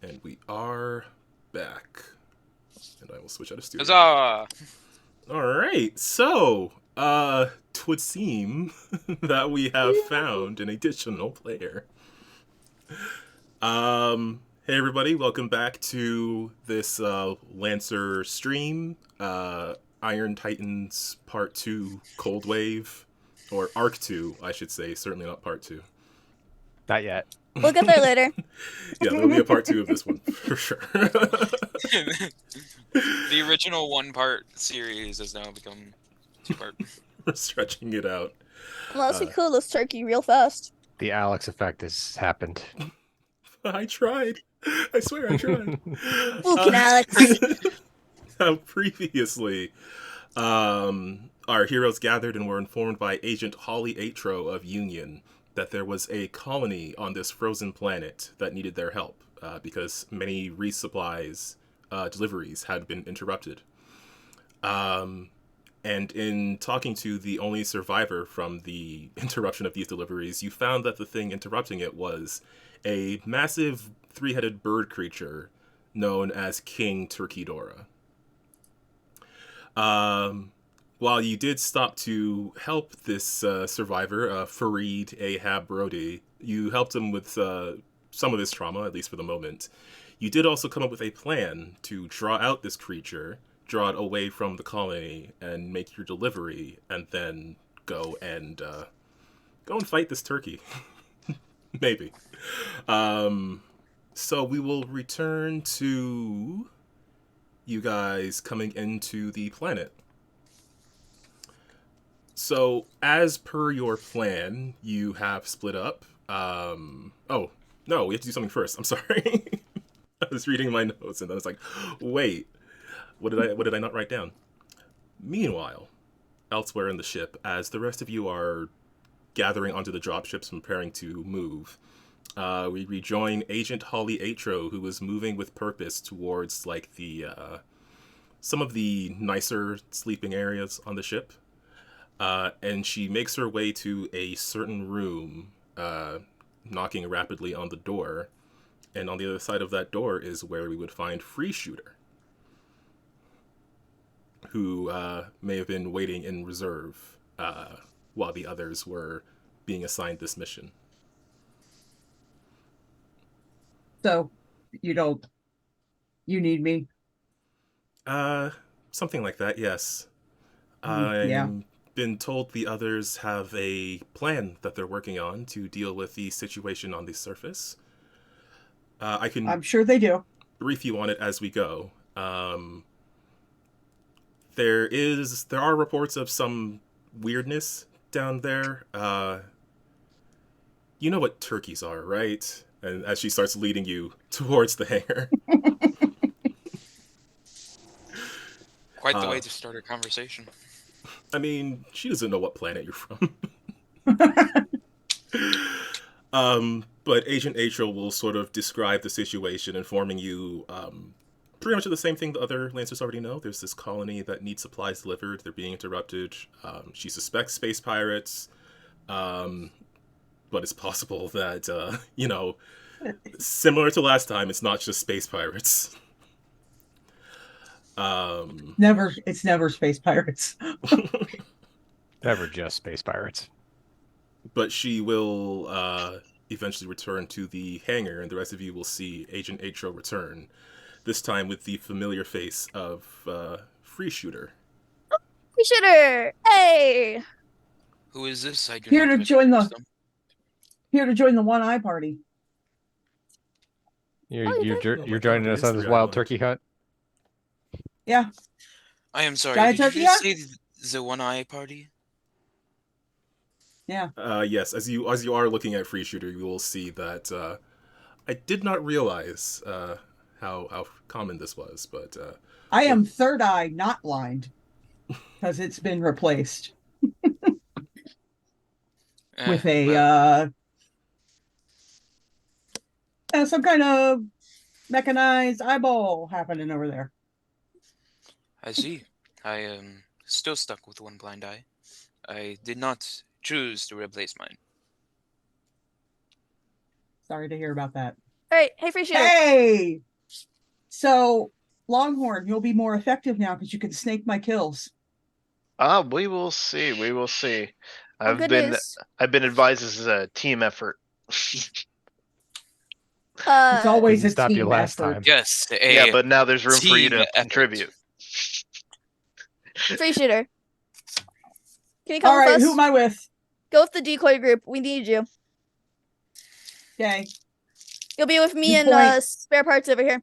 And we are back. And I will switch out of studio. Huzzah! All right. Twould seem that we have found an additional player. Hey everybody, welcome back to this Lancer stream. Iron Titans Part 2 Cold Wave. Or Arc 2, I should say. Certainly not Part 2. Not yet. We'll get there later. Yeah, there'll be a Part 2 of this one, for sure. The original one-part series has now become two-part. We're stretching it out. Unless we kill this turkey real fast. The Alex effect has happened. I tried. I swear I tried. Fucking Alex. Previously, our heroes gathered and were informed by Agent Holly Atro of Union that there was a colony on this frozen planet that needed their help because many resupplies deliveries had been interrupted. And in talking to the only survivor from the interruption of these deliveries, you found that the thing interrupting it was a massive three-headed bird creature known as King Turkidora. While you did stop to help this survivor, Farid Ahab Brody, you helped him with some of his trauma, at least for the moment. You did also come up with a plan to draw out this creature, draw it away from the colony, and make your delivery, and then go and fight this turkey. Maybe. So we will return to you guys coming into the planet. So, as per your plan, you have split up. Oh, no, we have to do something first. I'm sorry. I was reading my notes and then I was like, wait, what did I not write down? Meanwhile, elsewhere in the ship, as the rest of you are gathering onto the dropships and preparing to move, we rejoin Agent Holly Atro, who was moving with purpose towards like the some of the nicer sleeping areas on the ship. And she makes her way to a certain room, knocking rapidly on the door. And on the other side of that door is where we would find Free Shooter, who may have been waiting in reserve while the others were being assigned this mission. So, you need me? Something like that, yes. Yeah. I'm been told the others have a plan that they're working on to deal with the situation on the surface. I'm sure they do. Brief you on it as we go. There are reports of some weirdness down there. You know what turkeys are, right? And as she starts leading you towards the hangar. Quite the way to start a conversation. I mean, she doesn't know what planet you're from. But Agent Atro will sort of describe the situation, informing you pretty much the same thing the other Lancers already know. There's this colony that needs supplies delivered. They're being interrupted. She suspects space pirates. But it's possible that, similar to last time, it's not just space pirates. It's never space pirates. Never just space pirates. But she will eventually return to the hangar, and the rest of you will see Agent Atro return, this time with the familiar face of Free Shooter. Free Shooter! Hey! Who is this? I do Here not to join recognize them. Here to join the One Eye Party. You're joining us on this wild turkey hunt? Yeah. I am sorry. Giant Did turkey you just say the one-eye party? Yeah. Yes, as you are looking at Free Shooter, you will see that I did not realize how common this was, but I am third eye, not blind, because it's been replaced with a some kind of mechanized eyeball happening over there. I see. I am still stuck with one blind eye. I did not choose to replace mine. Sorry to hear about that. All right. Hey, free shooter. Hey! So, Longhorn, you'll be more effective now because you can snake my kills. We will see. We will see. Oh, good news. I've been advised this is a team effort. It's always Didn't a stop you team last effort. time. Yes, Yeah, but now there's room for you team to effort. contribute. Free shooter. Can you come All with right, us? who am I with? Go with the decoy group. We need you. Okay. You'll be with me You and point. spare parts over here.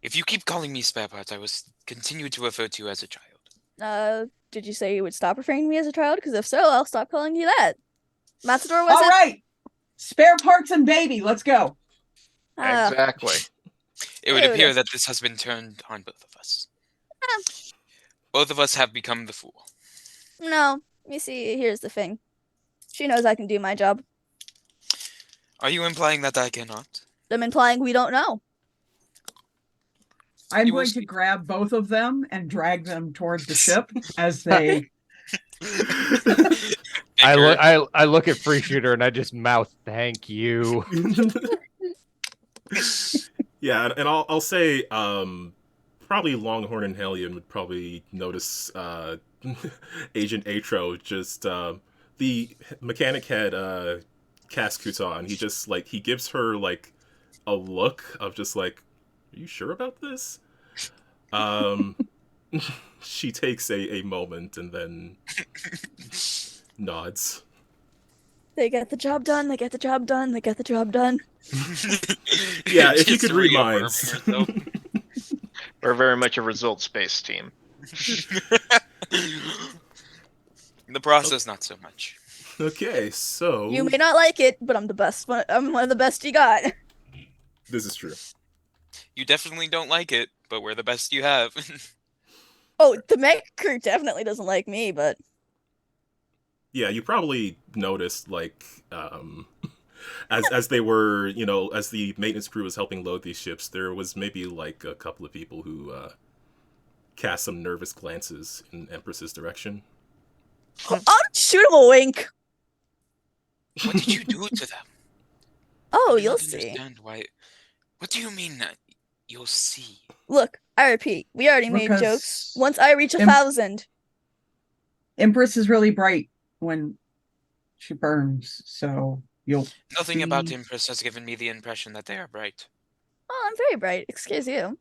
If you keep calling me spare parts, I will continue to refer to you as a child. Did you say you would stop referring to me as a child? Because if so, I'll stop calling you that. Matador, was All it? right. Spare parts and baby. Let's go. Exactly. It would Dude. appear that this has been turned on both of us. Both of us have become the fool. No. You see, here's the thing. She knows I can do my job. Are you implying that I cannot? I'm implying we don't know. I'm You will going to see. grab both of them and drag them toward the ship as they. I look at free shooter and I just mouth thank you. Yeah, and I'll say probably Longhorn and Hellion would probably notice Agent Atro just the mechanic had cast Kuta, and he just like he gives her like a look of just like, are you sure about this? She takes a moment and then nods. They get the job done. They get the job done. They get the job done. Yeah, if you Just could read reaffirming minds. herself. We're very much a results-based team. The process, not so much. Okay, so You may not like it, but I'm the best. I'm one of the best you got. this is true. You definitely don't like it, but we're the best you have. Oh, the mech crew definitely doesn't like me, but Yeah, you probably noticed like as they were, you know, as the maintenance crew was helping load these ships, there was maybe like a couple of people who cast some nervous glances in Empress's direction. I'll shoot him a wink. What did you do to them? Oh, I do you'll not see. understand why. What do you mean that you'll see? Look, I repeat, we already made Because jokes. Once I reach Em- 1,000, Empress is really bright when she burns, so you'll. Nothing about see- Empress has given me the impression that they are bright. oh, I'm very bright. Excuse you.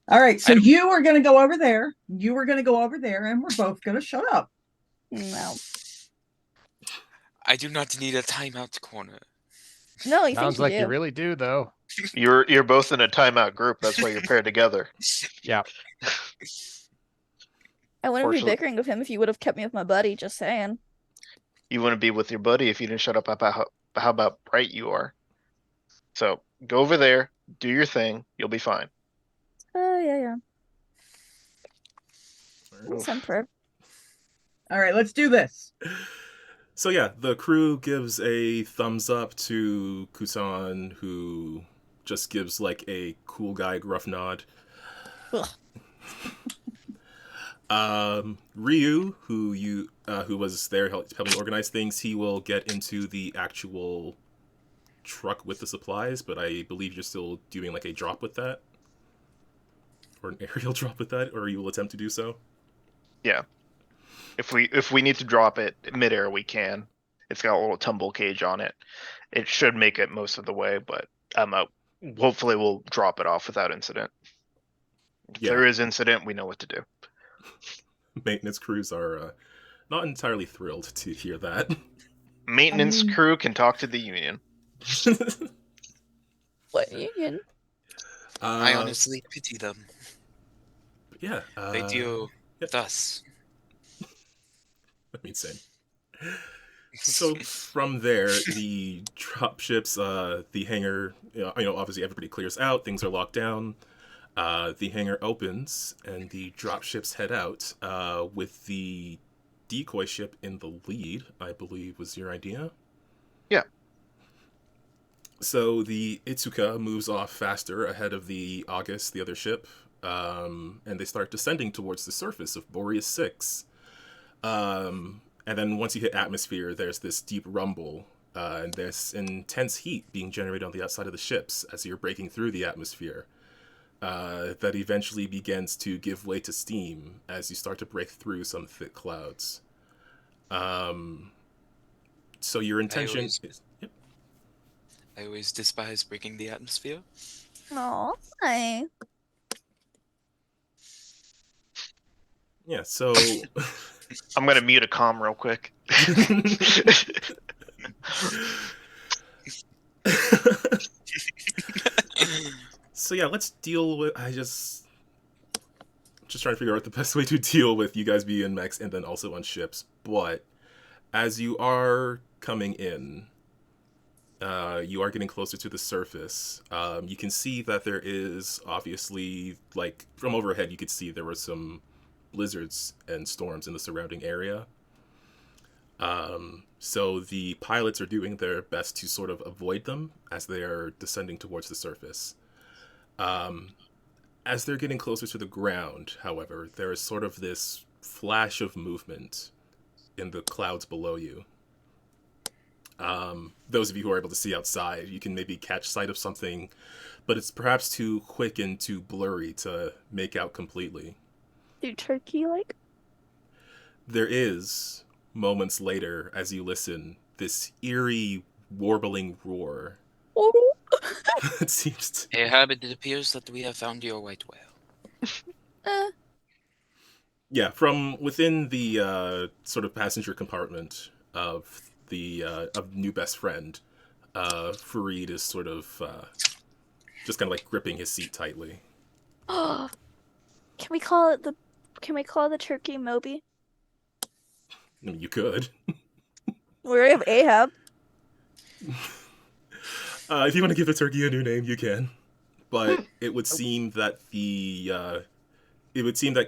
All right, so I don't- you are going to go over there. You are going to go over there, and we're both going to shut up. No, I do not need a timeout corner. no, you Sounds think like you you do. really do, though. You're both in a timeout group. That's why you're paired together. Yeah. I wouldn't be Fortunately- bickering with him if he would have kept me with my buddy. Just saying. You wouldn't be with your buddy if you didn't shut up about how about bright you are. So go over there, do your thing. You'll be fine. Oh yeah. Oof. Semper. All right, let's do this. So yeah, the crew gives a thumbs up to Kusan, who just gives like a cool guy gruff nod. Ryu, who was there helping organize things, he will get into the actual truck with the supplies, but I believe you're still doing like a drop with that, or an aerial drop with that, or you will attempt to do so. If we need to drop it midair, we can. It's got a little tumble cage on it. It should make it most of the way, but hopefully we'll drop it off without incident. If Yeah. there is incident, we know what to do. Maintenance crews are not entirely thrilled to hear that. Maintenance mean- crew can talk to the union. What union? I honestly pity them. Yeah, They deal yeah. with us. I mean, same. So from there, the drop ships, the hangar, obviously everybody clears out, things are locked down. The hangar opens, and the drop ships head out, with the decoy ship in the lead, I believe was your idea. Yeah. So the Itsuka moves off faster ahead of the August, the other ship, and they start descending towards the surface of Boreas 6. And then once you hit atmosphere, there's this deep rumble, and there's intense heat being generated on the outside of the ships as you're breaking through the atmosphere. That eventually begins to give way to steam as you start to break through some thick clouds. So your intention always- is... Yep. I always despise breaking the atmosphere. Oh, hi. Yeah, so... I'm gonna mute a comm real quick. So yeah, let's deal with... just trying to figure out the best way to deal with you guys being in mechs and then also on ships. But as you are coming in, you are getting closer to the surface. You can see that there is obviously, like, from overhead, you could see there were some blizzards and storms in the surrounding area. So the pilots are doing their best to sort of avoid them as they are descending towards the surface. As they're getting closer to the ground, however, there is sort of this flash of movement in the clouds below you. Those of you who are able to see outside, you can maybe catch sight of something, but it's perhaps too quick and too blurry to make out completely. Do turkey like? There is, moments later, as you listen, this eerie, warbling roar. Oh. It seems to... Hey, Habit, it appears that we have found your white whale. Yeah, from within the sort of passenger compartment of the new best friend, Fareed is sort of just kind of like gripping his seat tightly. Can we call the turkey Moby? I mean, you could. We have Ahab. If you want to give the turkey a new name, you can. But it would seem that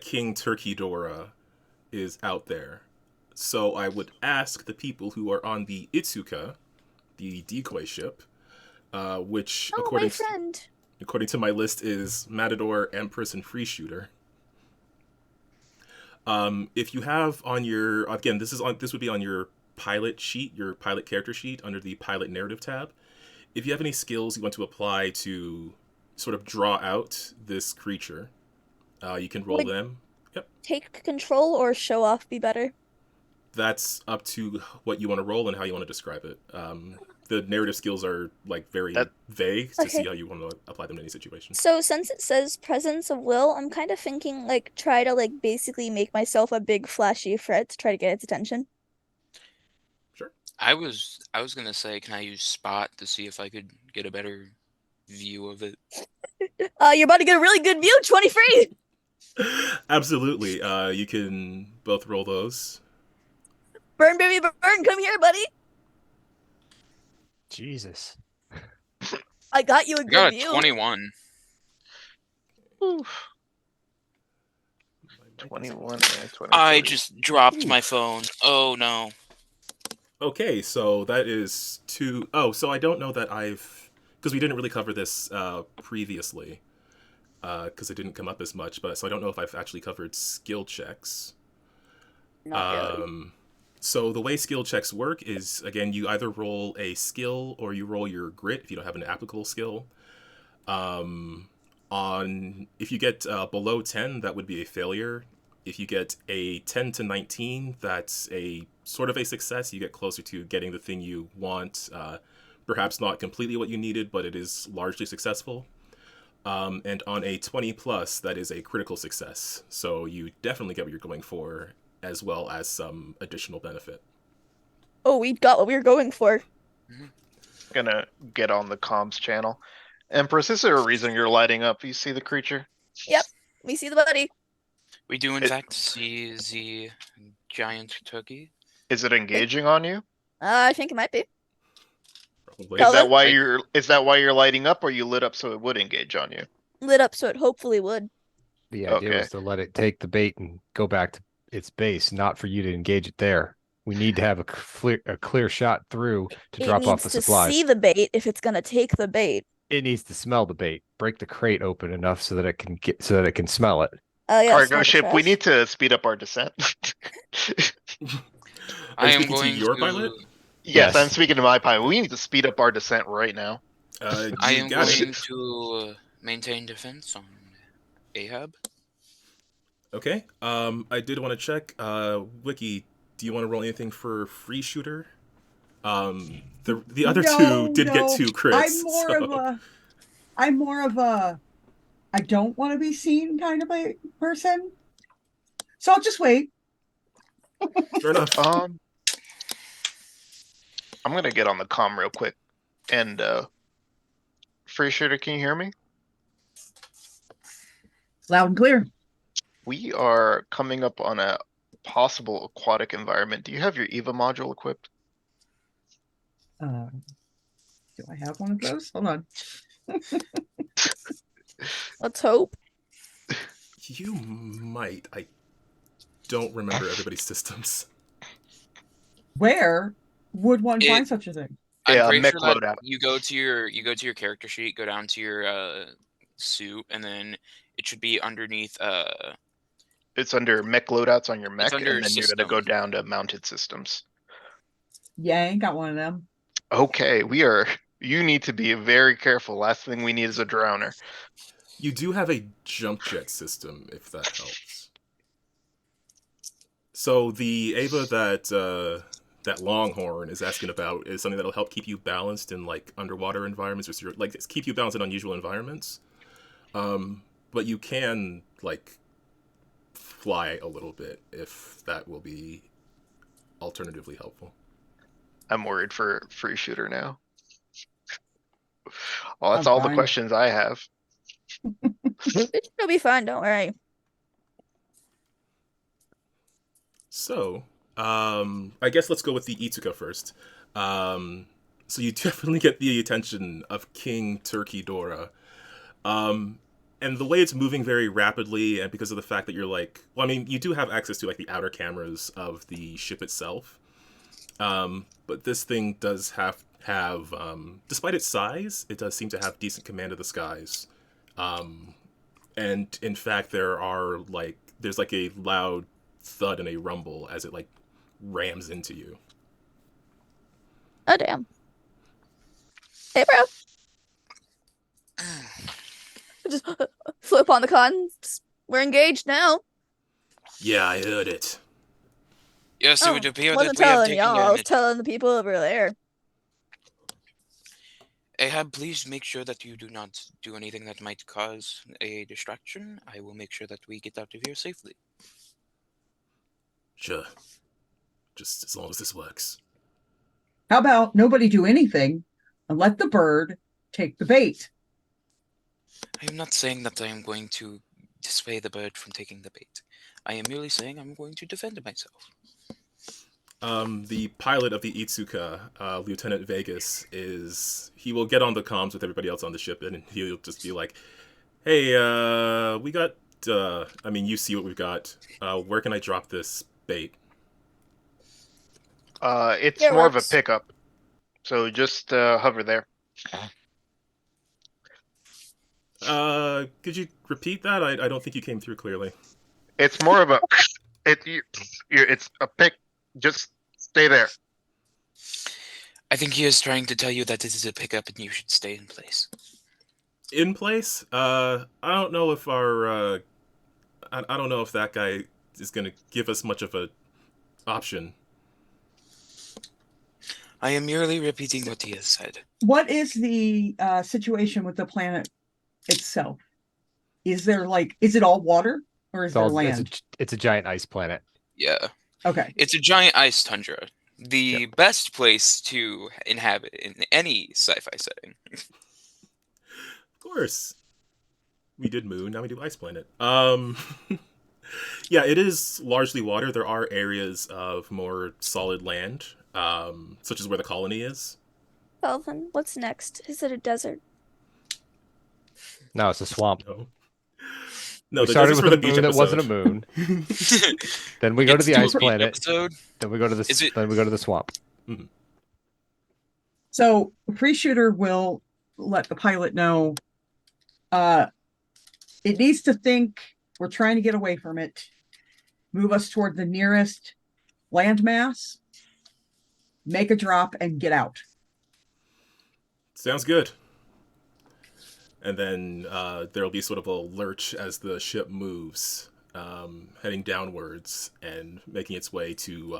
King Turkey Dora is out there. So I would ask the people who are on the Itsuka, the decoy ship, which Oh, my friend. according to my list is Matador, Empress, and Free Shooter. If you have on your, again, this would be on your pilot sheet, your pilot character sheet under the pilot narrative tab. If you have any skills you want to apply to sort of draw out this creature, you can roll Would- them. Yep. Take control or show off be better. That's up to what you want to roll and how you want to describe it. The narrative skills are like very vague to see Okay. how you want to apply them to any situation. So since it says presence of will, I'm kind of thinking like try to like basically make myself a big flashy threat to try to get its attention. Sure. I was gonna say, can I use spot to see if I could get a better view of it? You're about to get a really good view, 23! Absolutely. You can both roll those. Burn, baby, burn, come here, buddy. Jesus. I got you a I good got a view. 21. 21 and 23. I just dropped my phone. Oh no. Okay, so that is two. Oh, so I don't know that because we didn't really cover this previously, because it didn't come up as much. But so I don't know if I've actually covered skill checks. Not really. So the way skill checks work is, again, you either roll a skill or you roll your grit if you don't have an applicable skill. If you get below 10, that would be a failure. If you get a 10 to 19, that's a sort of a success. You get closer to getting the thing you want. Perhaps not completely what you needed, but it is largely successful. And on a 20 plus, that is a critical success. So you definitely get what you're going for, as well as some additional benefit. Oh, we got what we were going for. Gonna get on the comms channel. Empress, is there a reason you're lighting up? You see the creature? We see the buddy. We do in It- fact see the giant turkey. Is it engaging on you? I think it might be. Probably. Tell Is that them. why you're lighting up, or you lit up so it would engage on you? Lit up so it hopefully would. The idea Okay. was to let it take the bait and go back to its base, not for you to engage it there. We need to have a clear shot through to It drop needs off the to supplies. see the bait if it's gonna take the bait. It needs to smell the bait. Break the crate open enough so that it can smell it. Oh yeah. Cargo smell the ship, we trash. need to speed up our descent. I am speaking to going your to. pilot? Yes, I'm Yes. speaking to my pilot. We need to speed up our descent right now. I You am got going it. to maintain defense on Ahab. Okay. I did want to check. Wiki, do you want to roll anything for free shooter? The other two did get 2 crits. I'm more of a I don't want to be seen kind of a person. So I'll just wait. Fair enough. I'm gonna get on the comm real quick. And free shooter, can you hear me? Loud and clear. We are coming up on a possible aquatic environment. Do you have your EVA module equipped? Do I have one of those? Hold on. Let's hope. You might. I don't remember everybody's systems. Where would one It- find such a thing? I'm Yeah, pretty mech sure that loadout. you go to your character sheet, go down to your suit, and then it should be underneath. It's under mech loadouts on your mech, under and then you're gonna go system. down to mounted systems. Yeah, I ain't got one of them. Okay, you need to be very careful. Last thing we need is a drowner. You do have a jump jet system, if that helps. So the Ava that Longhorn is asking about is something that'll help keep you balanced in like underwater environments, or like keep you balanced in unusual environments. But you can like fly a little bit if that will be alternatively helpful. I'm worried for free shooter now. Well, that's I'm all the fine. questions I have. It'll be fun, don't worry. So, I guess let's go with the Itsuka first. So you definitely get the attention of King Turkey Dora. And the way it's moving very rapidly, and because of the fact that you're like, well, I mean, you do have access to like the outer cameras of the ship itself. But this thing does have, despite its size, it does seem to have decent command of the skies. And in fact, there's like a loud thud and a rumble as it like rams into you. Oh damn. Hey bro. Just flip on the con. We're engaged now. Yeah, I heard it. Yes, it would appear that Wasn't we have telling taken y'all, I was damage. telling the people over there. Ahab, please make sure that you do not do anything that might cause a distraction. I will make sure that we get out of here safely. Sure. Just as long as this works. How about nobody do anything and let the bird take the bait? I am not saying that I am going to dissuade the bird from taking the bait. I am merely saying I'm going to defend myself. The pilot of the Itsuka, Lieutenant Vegas, he will get on the comms with everybody else on the ship, and he'll just be like, hey, we got, I mean, you see what we've got. Where can I drop this bait? It's Yeah, it more of a works. pickup. So just hover there. Could you repeat that? I don't think you came through clearly. It's more of a it's a pick. Just stay there. I think he is trying to tell you that this is a pickup and you should stay in place. In place? I don't know if I don't know if that guy is gonna give us much of a option. I am merely repeating what he has said. What is the situation with the planet itself? Is it all water or is there land? It's a giant ice planet. Yeah. Okay. It's a giant ice tundra. The best place to inhabit in any sci-fi setting. Of course. We did Moon, now we do Ice Planet. Yeah, it is largely water. There are areas of more solid land, such as where the colony is. Kelvin, what's next? Is it a desert? No, it's a swamp. No, We the started desert's with for a the beach moon that wasn't a episode. moon. Then we go to It's the still ice a beach planet. episode. Then we go to the swamp. So free shooter will let the pilot know it needs to think we're trying to get away from it. Move us toward the nearest landmass. make a drop, and get out. Sounds good. And then there'll be sort of a lurch as the ship moves, heading downwards and making its way to,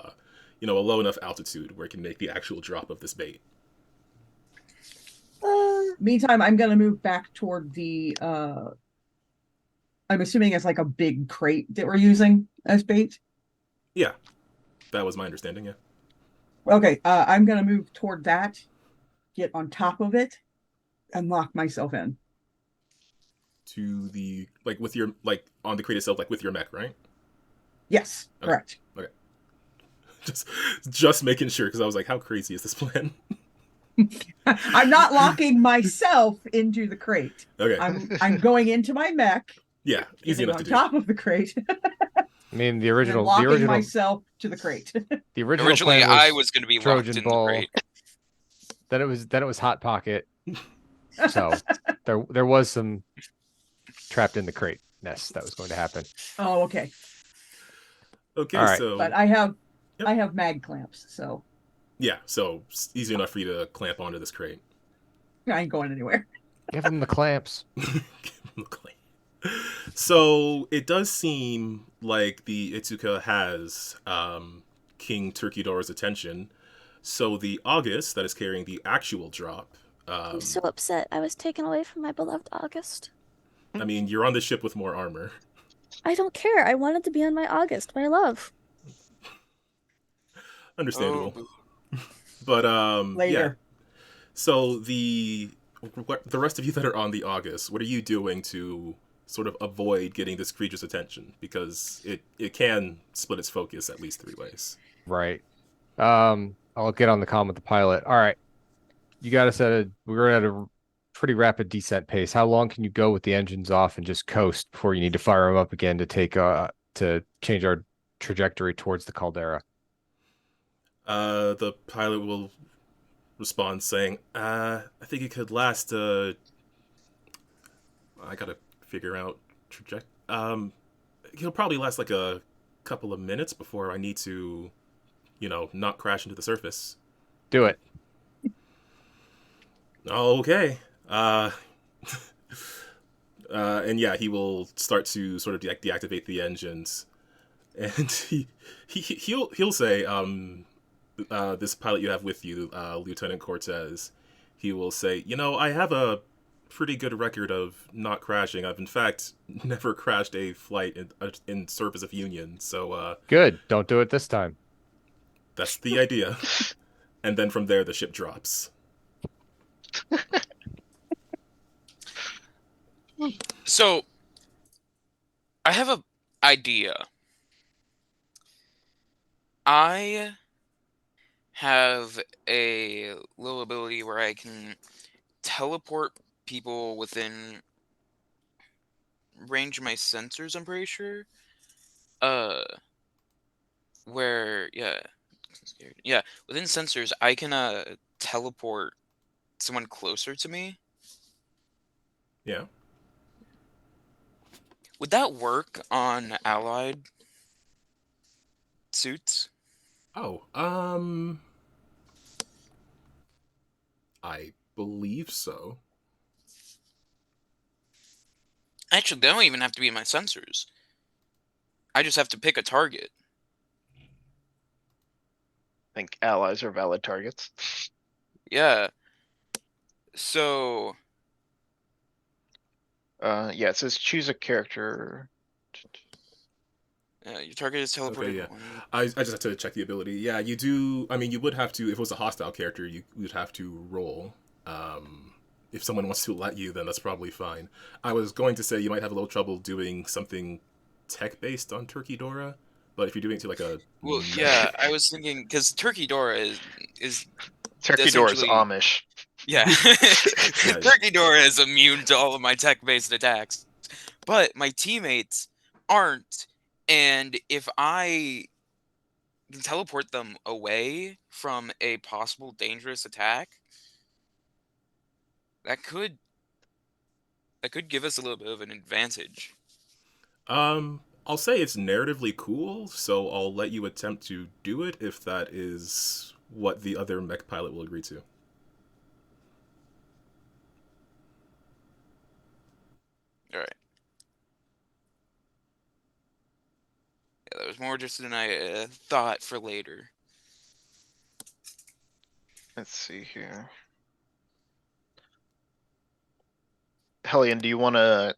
a low enough altitude where it can make the actual drop of this bait. Meantime, I'm going to move back toward the, I'm assuming it's like a big crate that we're using as bait. Yeah, that was my understanding, yeah. Okay, I'm going to move toward that, get on top of it, and lock myself in. To the, with your, on the crate itself, with your mech, right? Yes, Okay. correct. Okay. Just making sure, because I was like, how crazy is this plan? I'm not locking myself into the crate. Okay. I'm going into my mech. Yeah, easy enough to on do. top of the crate. I mean, the and original, locking myself to the crate. the original Originally, plan was I was going to be Trojan locked in Ball. the crate. Then it was Hot Pocket. So there was some trapped in the crate ness that was going to happen. Oh, okay. Okay, All right. so... But I have Yep. mag clamps, so Yeah, so it's easy enough for you to clamp onto this crate. I ain't going anywhere. Give him the clamps. So it does seem like the Itsuka has King Turkeydora's attention. So the August that is carrying the actual drop. I'm so upset. I was taken away from my beloved August. I mean, you're on the ship with more armor. I don't care. I wanted to be on my August, my love. Understandable. Oh, But yeah. Later. So the rest of you that are on the August, what are you doing to sort of avoid getting this creature's attention? Because it can split its focus at least 3 ways. Right. I'll get on the comm with the pilot. All right. You got us we're at a pretty rapid descent pace. How long can you go with the engines off and just coast before you need to fire them up again to to change our trajectory towards the caldera? The pilot will respond saying, I think it could last, I gotta figure out he'll probably last like a couple of minutes before I need to, not crash into the surface. Do it. Okay. And yeah, he will start to sort of deactivate the engines. And he'll say, this pilot you have with you, Lieutenant Cortez, he will say, I have a pretty good record of not crashing. I've in fact never crashed a flight in service of Union. So Good. Don't do it this time. that's the idea. And then from there, the ship drops. So, I have a idea. I have a little ability where I can teleport people within range of my sensors, I'm pretty sure. Within sensors, I can teleport someone closer to me. Yeah. Would that work on allied suits? Oh, I believe so. Actually, they don't even have to be in my sensors. I just have to pick a target. I think allies are valid targets. Yeah. So, Yeah, it says choose a character. your target is teleported. Okay, yeah. I just have to check the ability. Yeah, you do. I mean, you would have to, if it was a hostile character, you would have to roll. If someone wants to let you, then that's probably fine. I was going to say you might have a little trouble doing something tech-based on Turkeydora, but if you're doing it to like a... Well, yeah, I was thinking, because Turkeydora is Turkeydora's essentially- Amish. yeah. Turkeydora is immune to all of my tech-based attacks. But my teammates aren't. And if I can teleport them away from a possible dangerous attack, that could give us a little bit of an advantage. I'll say it's narratively cool, so I'll let you attempt to do it if that is what the other mech pilot will agree to. All right. Yeah, that was more just an thought for later. Let's see here. Hellion, do you want to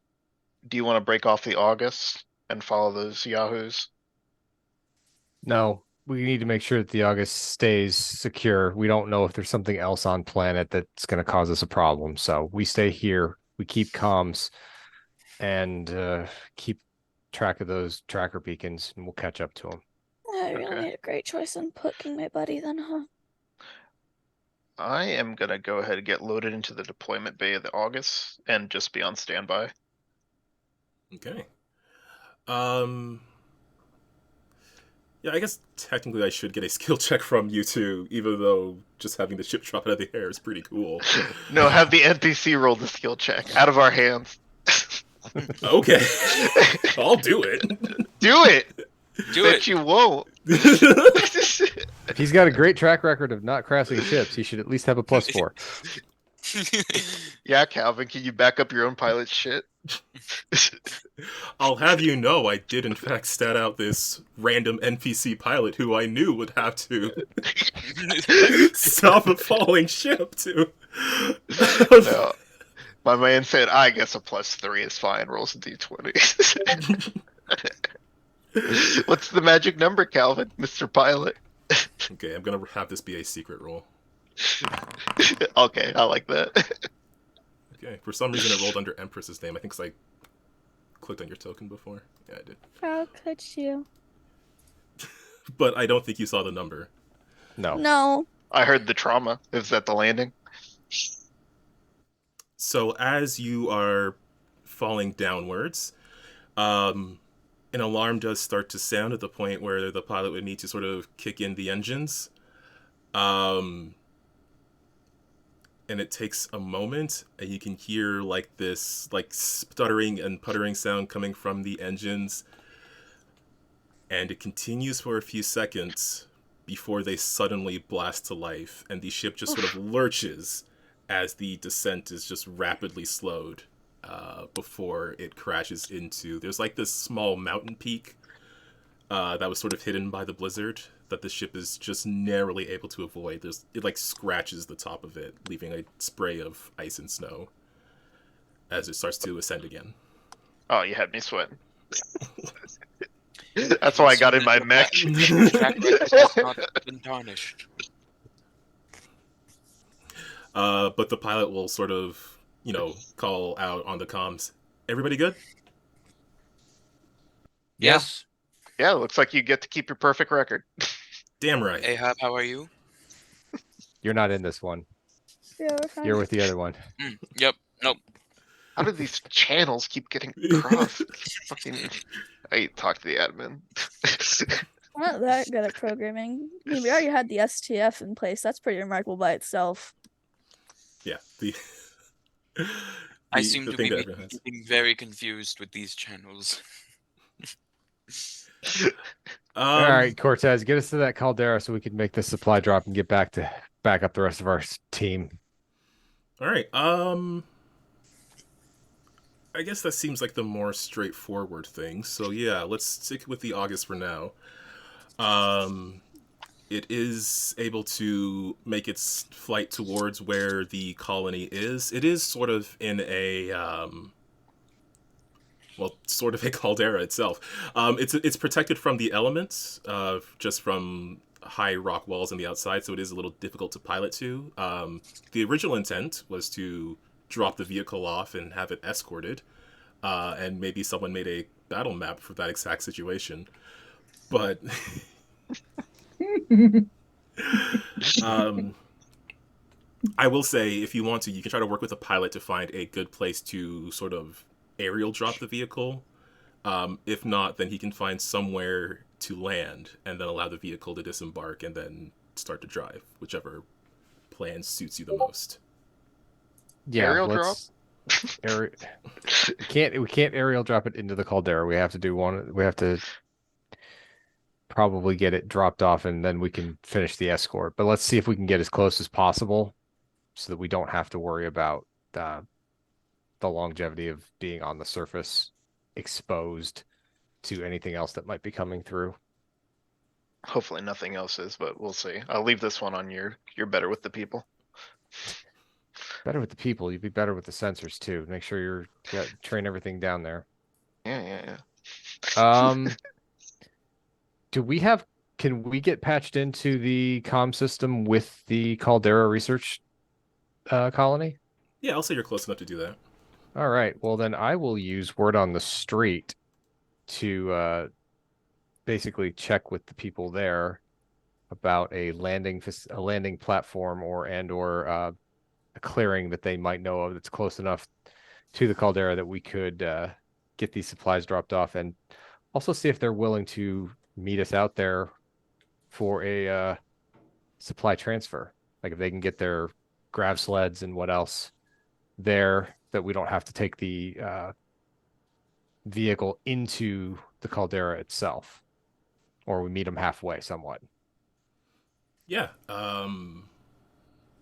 break off the August and follow those Yahoos? No, we need to make sure that the August stays secure. We don't know if there's something else on planet that's going to cause us a problem. So we stay here. We keep comms and keep track of those tracker beacons, and we'll catch up to them. I really Okay. made a great choice on picking my buddy then, huh? I am gonna go ahead and get loaded into the deployment bay of the August and just be on standby. Okay. Yeah, I guess technically I should get a skill check from you too, even though just having the ship drop out of the air is pretty cool. No, have the NPC roll the skill check out of our hands. Okay. I'll do it. Do it. Do Bet it. you won't. He's got a great track record of not crashing ships. He should at least have a +4. Yeah, Calvin, can you back up your own pilot shit? I'll have you know I did in fact stat out this random NPC pilot who I knew would have to stop a falling ship to. No. My man said, I guess a +3 is fine, rolls a d20. What's the magic number, Calvin, Mr. Pilot? Okay, I'm gonna have this be a secret roll. Okay, I like that. Okay, for some reason it rolled under Empress's name. I think 'cause I clicked on your token before. Yeah, I did. How could you? But I don't think you saw the number. No. No. I heard the trauma. Is that the landing? So as you are falling downwards, an alarm does start to sound at the point where the pilot would need to sort of kick in the engines. And it takes a moment, and you can hear like this like stuttering and puttering sound coming from the engines. And it continues for a few seconds before they suddenly blast to life, and the ship just sort of lurches as the descent is just rapidly slowed before it crashes into. There's like this small mountain peak that was sort of hidden by the blizzard that the ship is just narrowly able to avoid. It like scratches the top of it, leaving a spray of ice and snow as it starts to ascend again. Oh, you had me sweating. That's why I got in my mech. Track record has not been tarnished. But the pilot will sort of, call out on the comms. Everybody good? Yes. Yeah, looks like you get to keep your perfect record. Damn right. Ahab, how are you? You're not in this one. Yeah, we're fine. You're with the other one. Yep. Nope. How do these channels keep getting crossed? Fucking, I talk to the admin. I'm not that good at programming. I mean, we already had the STF in place. That's pretty remarkable by itself. Yeah. I seem the to thing be that everyone has. getting very confused with these channels. All right, Cortez, get us to that caldera so we can make this supply drop and get back up the rest of our team. All right. I guess that seems like the more straightforward thing. So yeah, let's stick with the August for now. It is able to make its flight towards where the colony is. It is sort of in a sort of a caldera itself. It's protected from the elements, just from high rock walls on the outside, so it is a little difficult to pilot to. The original intent was to drop the vehicle off and have it escorted, and maybe someone made a battle map for that exact situation. But I will say, if you want to, you can try to work with a pilot to find a good place to sort of aerial drop the vehicle. If not, then he can find somewhere to land and then allow the vehicle to disembark and then start to drive, whichever plan suits you the most. Yeah, Aerial we can't aerial drop it into the caldera. We have to do one. We have to probably get it dropped off and then we can finish the escort. But let's see if we can get as close as possible so that we don't have to worry about the longevity of being on the surface exposed to anything else that might be coming through. Hopefully nothing else is, but we'll see. I'll leave this one on you're better with the people. Better with the people, you'd be better with the sensors too. Make sure you train everything down there. Yeah. Can we get patched into the comm system with the Caldera research colony? Yeah, I'll say you're close enough to do that. All right. Well, then I will use word on the street to basically check with the people there about a landing platform or a clearing that they might know of that's close enough to the Caldera that we could get these supplies dropped off, and also see if they're willing to meet us out there for a supply transfer. Like if they can get their grav sleds and what else there, that we don't have to take the vehicle into the Caldera itself, or we meet them halfway somewhat. Yeah.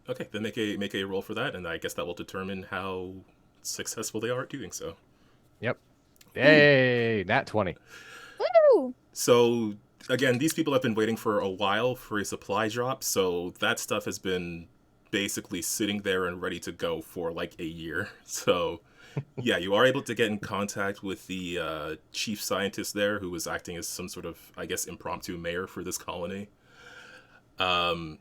Okay, then make a roll for that, and I guess that will determine how successful they are at doing so. Yep. Hey, nat 20. Woo! So again, these people have been waiting for a while for a supply drop, so that stuff has been basically sitting there and ready to go for like a year. So yeah, you are able to get in contact with the chief scientist there, who was acting as some sort of, I guess, impromptu mayor for this colony. And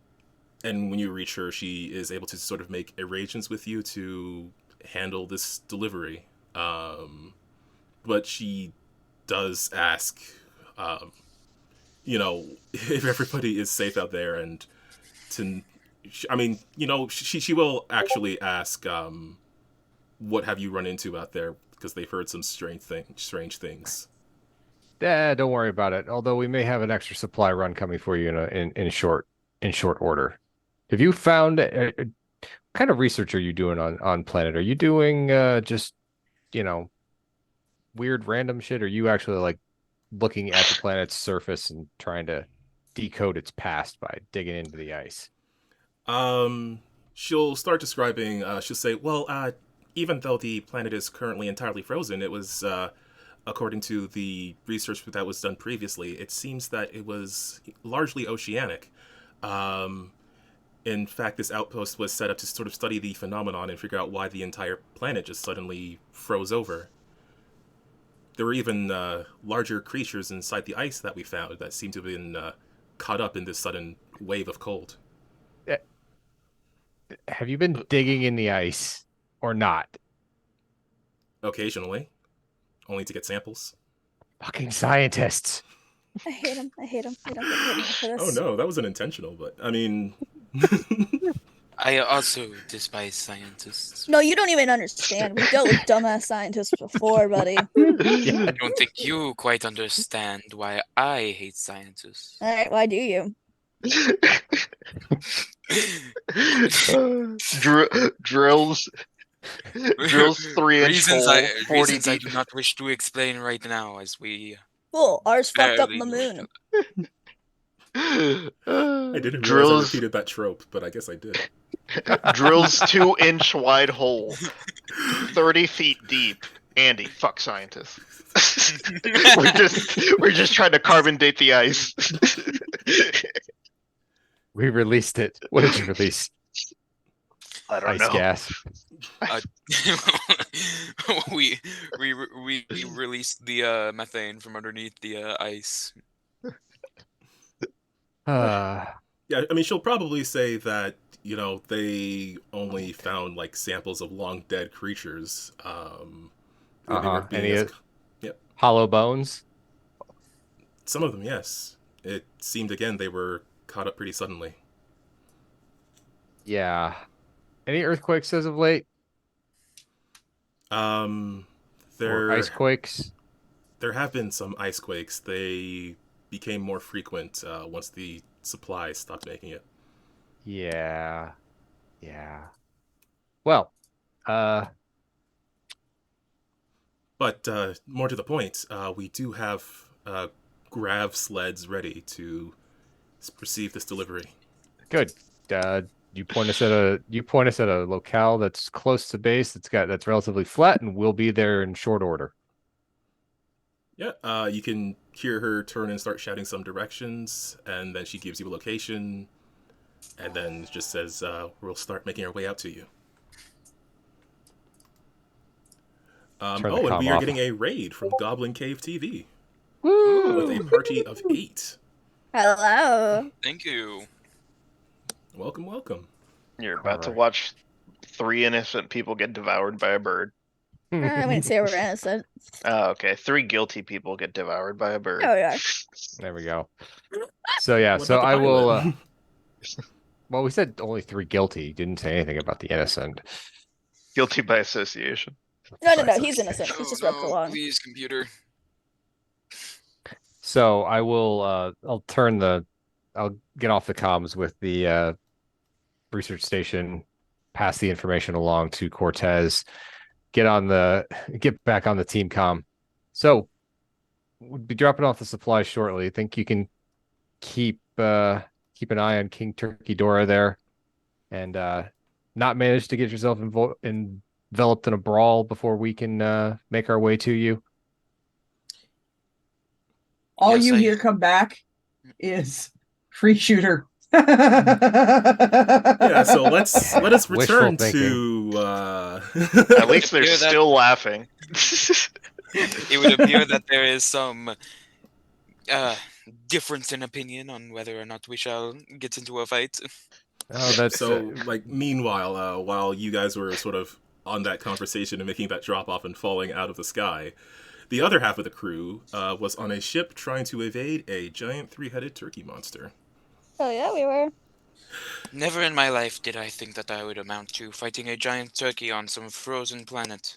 when you reach her, she is able to sort of make arrangements with you to handle this delivery. But she does ask, if everybody is safe out there, and she will actually ask, what have you run into out there? Because they've heard some strange things. Don't worry about it. Although we may have an extra supply run coming for you in short order. Have you found what kind of research are you doing on planet? Are you doing just weird random shit? Or are you actually like looking at the planet's surface and trying to decode its past by digging into the ice? She'll start describing. She'll say, "Well, even though the planet is currently entirely frozen, it was, according to the research that was done previously, it seems that it was largely oceanic. In fact, this outpost was set up to sort of study the phenomenon and figure out why the entire planet just suddenly froze over. There were even larger creatures inside the ice that we found that seemed to have been caught up in this sudden wave of cold." Have you been digging in the ice or not? Occasionally, only to get samples. Fucking scientists. I hate him. I hate him. We don't get paid enough for this. Oh no, that wasn't intentional, but I mean... I also despise scientists. No, you don't even understand. We dealt with dumbass scientists before, buddy. I don't think you quite understand why I hate scientists. Alright, why do you? Drills 3-inch hole, 40 reasons I deep. do not wish to explain right now, as we Cool, ours fucked up in the barely moon. I didn't realize I Drills repeated that trope, but I guess I did. drills 2-inch wide hole, 30 feet deep. Andy, fuck scientists. we're just trying to carbon date the ice. We released it. What did you release? I don't Ice know. gas. we released the methane from underneath the ice. Yeah, I mean, she'll probably say that, they only found, like, samples of long dead creatures. Where they weren't being Any Yep. hollow bones? Some of them, yes. It seemed, again, they were caught up pretty suddenly. Yeah. Any earthquakes as of late? There Or ice quakes? There have been some ice quakes. They became more frequent once the supply stopped making it. Yeah. Well, But more to the point, we do have grav sleds ready to receive this delivery. Good. You point us at a locale that's close to base. That's relatively flat, and we'll be there in short order. Yeah, you can hear her turn and start shouting some directions, and then she gives you a location, and then just says, "We'll start making our way out to you." Turn the And comm we are off. getting a raid from Goblin Cave TV Woo! with a party of 8. Hello. Thank you. Welcome, welcome. You're about to Alright. watch 3 innocent people get devoured by a bird. I wouldn't say we're innocent. Oh, okay. 3 guilty people get devoured by a bird. Oh, yeah. There we go. So yeah, What so about the I will. pilot? Well, we said only 3 guilty. Didn't say anything about the innocent. Guilty by association. No. He's innocent. He's Oh, just rubbed no, along. please, computer. So I will. I'll get off the comms with the research station, pass the information along to Cortez, get back on the team comm. So we'll be dropping off the supplies shortly. Think you can keep an eye on King Turkey Dora there, and not manage to get yourself enveloped in a brawl before we can make our way to you. All Yes, you I- hear come back is free shooter. Yeah, so let us Wishful return thinking. to At least they're Hear that? still laughing. It would appear that there is some difference in opinion on whether or not we shall get into a fight. Oh, that's so meanwhile, while you guys were sort of on that conversation and making that drop off and falling out of the sky, the other half of the crew was on a ship trying to evade a giant 3-headed turkey monster. Oh, yeah, we were. Never in my life did I think that I would amount to fighting a giant turkey on some frozen planet.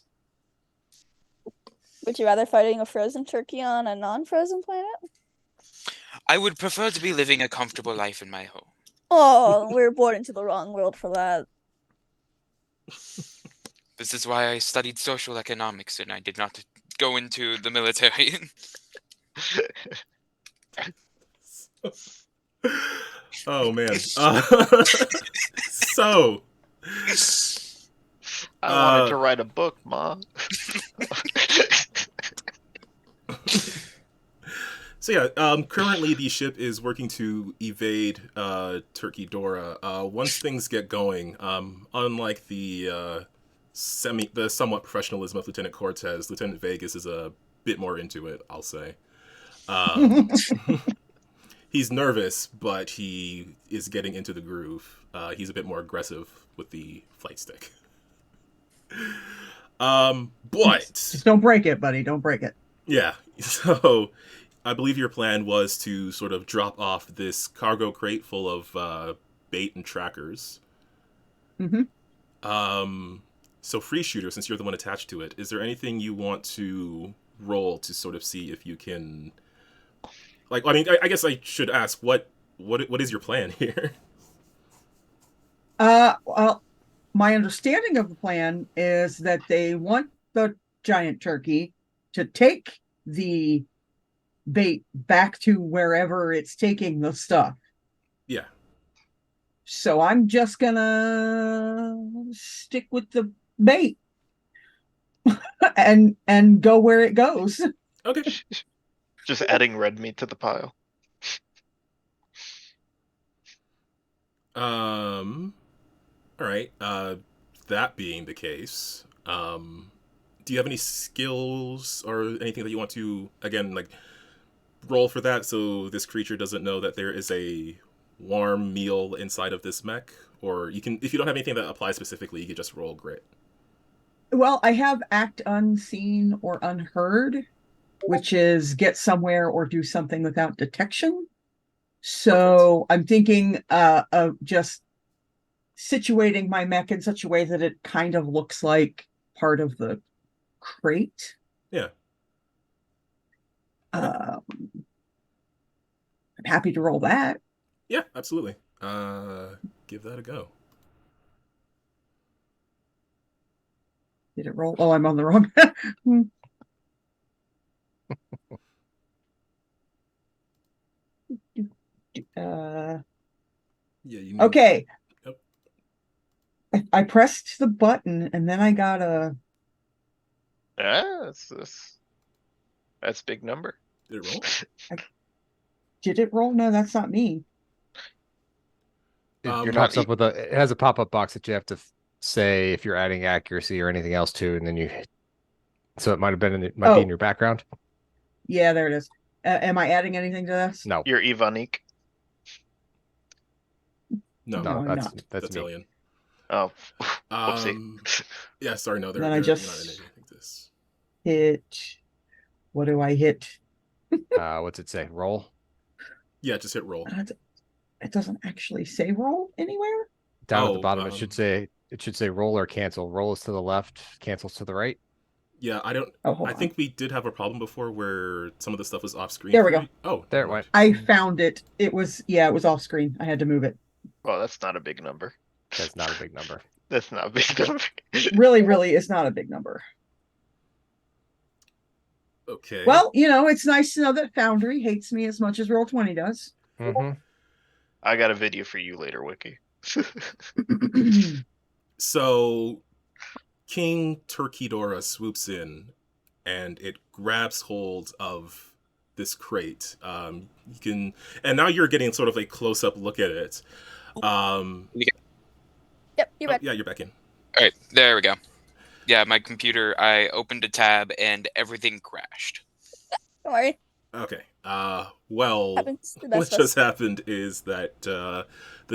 Would you rather fighting a frozen turkey on a non-frozen planet? I would prefer to be living a comfortable life in my home. Oh, we were born into the wrong world for that. This is why I studied social economics and I did not go into the military. Oh man. So I wanted to write a book, Mom. So yeah, currently the ship is working to evade Turkey Dora. Once things get going, unlike the somewhat professionalism of Lieutenant Cortez, Lieutenant Vegas is a bit more into it, I'll say. He's nervous, but he is getting into the groove. He's a bit more aggressive with the flight stick. But Just don't break it, buddy. Don't break it. yeah, so I believe your plan was to sort of drop off this cargo crate full of bait and trackers. Mm-hmm. So free shooter, since you're the one attached to it, is there anything you want to roll to sort of see if you can? Like, I mean, I guess I should ask what is your plan here? Well, my understanding of the plan is that they want the giant turkey to take the bait back to wherever it's taking the stuff. Yeah. So I'm just gonna stick with the bait and go where it goes. Okay. Just adding red meat to the pile. All right. That being the case, do you have any skills or anything that you want to, again, like, roll for that so this creature doesn't know that there is a warm meal inside of this mech? Or you can, if you don't have anything that applies specifically, you can just roll grit. Well, I have act unseen or unheard, which is get somewhere or do something without detection. So I'm thinking of just situating my mech in such a way that it kind of looks like part of the crate. Yeah. I'm happy to roll that. Yeah, absolutely. Give that a go. Did it roll? Oh, I'm on the wrong. Yeah, you need... Okay. Yep. I pressed the button and then I got a. That's big number. Did it roll? Did it roll? No, that's not me. It You're pops not- up with it has a pop-up box that you have to say if you're adding accuracy or anything else to, and then you. So it might have been be in your background. Yeah, there it is. Am I adding anything to this? No, You're Ivanique. No, No, I'm that's not. that's me. Alien. Oh, whoopsie. Yeah, sorry, no, Then I you're just- not in anything like this. Hit. What do I hit? What's it say? Roll. Yeah, just hit roll. It doesn't actually say roll anywhere. Down at the Oh, bottom, it should say roll or cancel. Roll is to the left, cancels to the right. Yeah, I don't. Oh, hold I on. think we did have a problem before where some of the stuff was off screen. There we for go. you. Oh, There it never went. mind. I found it. It was off screen. I had to move it. Well, that's not a big number. That's not a big number. That's not a big number. Really is not a big number. Okay. Well, it's nice to know that Foundry hates me as much as Roll20 does. Mm-hmm. I got a video for you later, Wiki. So, King Turkidora swoops in, and it grabs hold of this crate. You can, and now you're getting sort of a close-up look at it. Yep, you're back. Yeah, you're back in. All right, there we go. Yeah, my computer, I opened a tab and everything crashed. Don't worry. Okay. Well, Happens to the what best of us. just happened is that the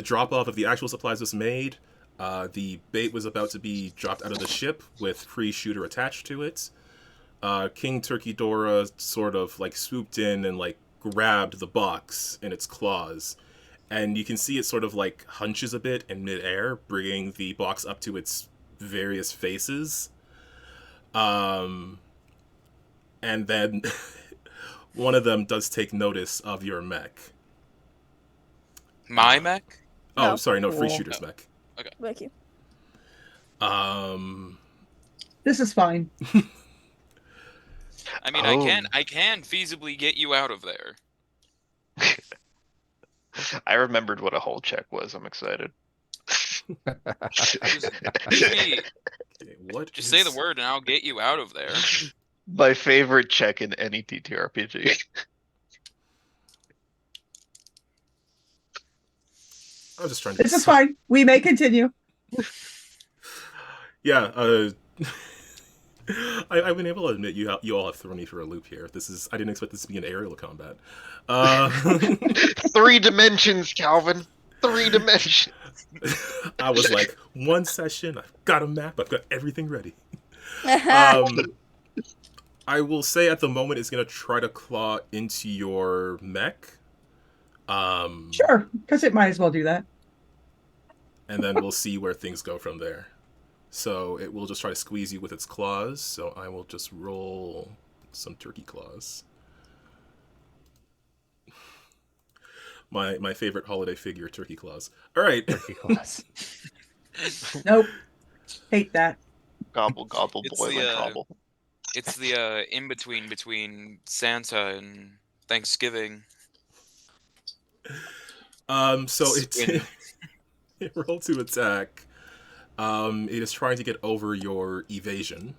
drop-off of the actual supplies was made. The bait was about to be dropped out of the ship with free shooter attached to it. King Turkidora sort of like swooped in and like grabbed the box in its claws. And you can see it sort of like hunches a bit in midair, bringing the box up to its various faces. And then one of them does take notice of your mech. My mech? Oh, No. sorry, no, free Cool. shooter's mech. Thank you. This is fine. I mean, Oh. I can feasibly get you out of there. I remembered what a hull check was. I'm excited. Just me, Okay, what just say the is- word and I'll get you out of there. My favorite check in any TTRPG. I was just trying to. This is fine. We may continue. Yeah. I've been able to admit you all have thrown me for a loop here. I didn't expect this to be an aerial combat. 3 dimensions, Calvin. 3 dimensions. I was like, one session. I've got a map. I've got everything ready. I will say at the moment it's gonna try to claw into your mech. Sure, because it might as well do that. And then we'll see where things go from there. So it will just try to squeeze you with its claws. So I will just roll some turkey claws. My favorite holiday figure, turkey claws. All right. Turkey class. Nope. Hate that. Gobble, gobble, It's boiling the, gobble. It's the in-between between Santa and Thanksgiving. So Spin. it rolled to attack. It is trying to get over your evasion.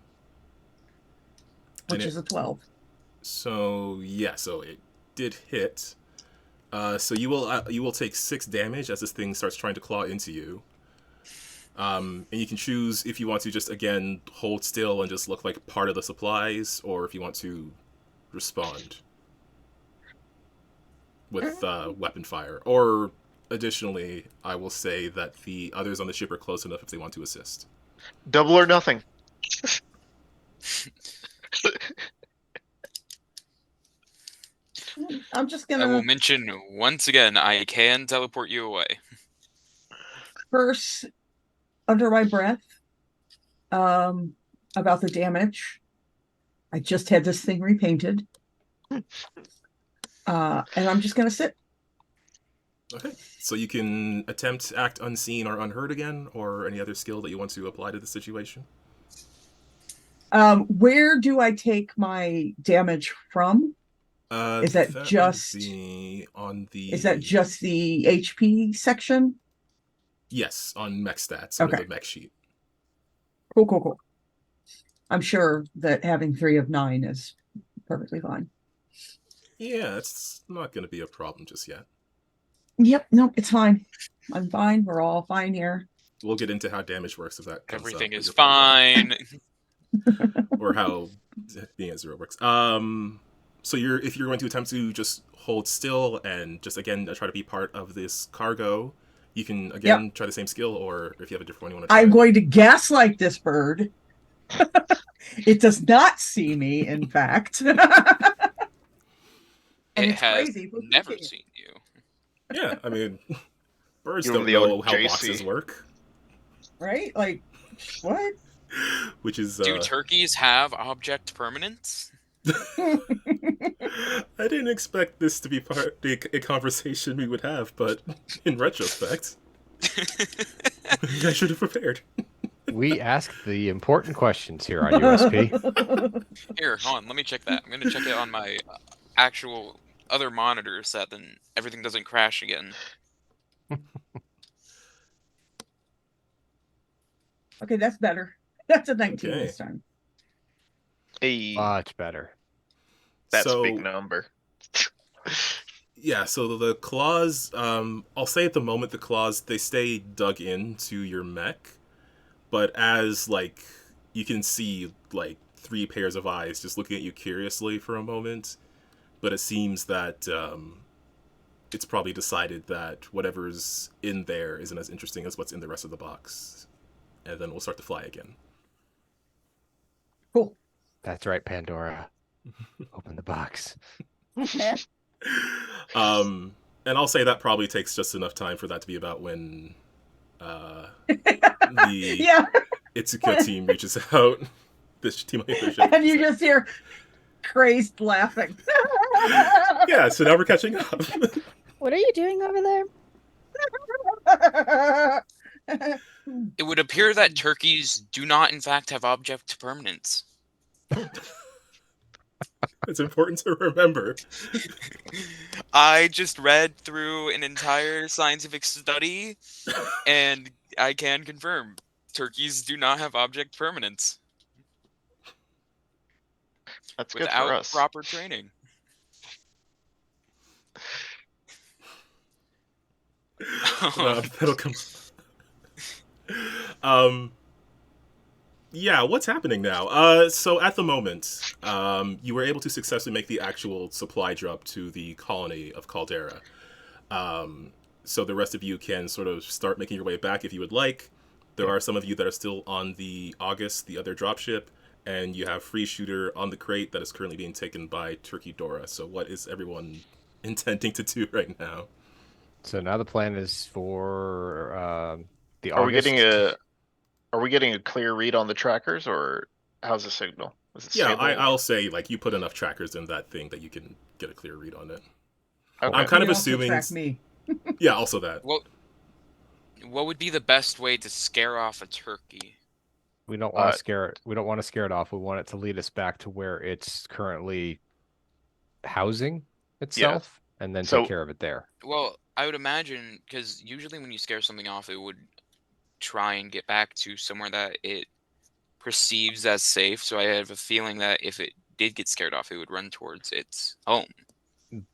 Which And is a 12. So yeah, so it did hit. So you will take 6 damage as this thing starts trying to claw into you. And you can choose if you want to just again hold still and just look like part of the supplies, or if you want to respond with weapon fire. Or additionally, I will say that the others on the ship are close enough if they want to assist. Double or nothing. I'm just I will gonna mention once again, I can teleport you away. curse under my breath about the damage. I just had this thing repainted. And I'm just gonna sit. Okay. So you can attempt act unseen or unheard again, or any other skill that you want to apply to the situation. Where do I take my damage from? Is that would just- be on the? Is that just the HP section? Yes, on mech stats under Okay. the mech sheet. Cool. I'm sure that having 3 of 9 is perfectly fine. Yeah, it's not going to be a problem just yet. Yep, nope, it's fine. I'm fine. We're all fine here. We'll get into how damage works if that comes Everything up. is fine. Or how being at 0 works. So if you're going to attempt to just hold still and just again try to be part of this cargo, you can again try the same skill, or if you have a different one you want to try. I'm going to gaslight this bird. It does not see me, in fact. And It it's has crazy. Who's never thinking it? seen you. Yeah, I mean, birds Give don't them the know old how JC. boxes work, Right? Like, what? which is Do turkeys have object permanence? I didn't expect this to be a conversation we would have, but in retrospect, I should have prepared. We ask the important questions here on USP. Here, hold on, let me check that. I'm gonna check it on my actual other monitor so that then everything doesn't crash again. Okay, that's better. That's a 19 Okay. this time. Hey, Much better. that's a So- big number. Yeah, so the claws, I'll say at the moment the claws, they stay dug into your mech, but as, like, you can see, like, 3 pairs of eyes just looking at you curiously for a moment, but it seems that it's probably decided that whatever's in there isn't as interesting as what's in the rest of the box, and then we'll start to fly again. Cool. That's right, Pandora. Open the box. And I'll say that probably takes just enough time for that to be about when the Yeah, Itsuka team reaches out. This team leadership. and you just hear crazed laughing. Yeah, so now we're catching up. What are you doing over there? It would appear that turkeys do not, in fact, have object permanence. It's important to remember. I just read through an entire scientific study, and I can confirm turkeys do not have object permanence That's good for without us. proper training. That'll come. Yeah, what's happening now? So at the moment, you were able to successfully make the actual supply drop to the colony of Caldera. So the rest of you can sort of start making your way back if you would like. There are some of you that are still on the August, the other dropship, and you have Free Shooter on the crate that is currently being taken by Turkey Dora. So what is everyone intending to do right now? So now the plan is for the Are we August. getting a clear read on the trackers, or how's the signal? Is it Yeah, stable? I'll say, like, you put enough trackers in that thing that you can get a clear read on it. Okay. I'm kind You of also assuming... track me. Yeah, also that. What would be the best way to scare off a turkey? We don't want to scare it. We don't want to scare it off. We want it to lead us back to where it's currently housing itself, and then So- take care of it there. Well, I would imagine, because usually when you scare something off, it would try and get back to somewhere that it perceives as safe. So I have a feeling that if it did get scared off, it would run towards its home.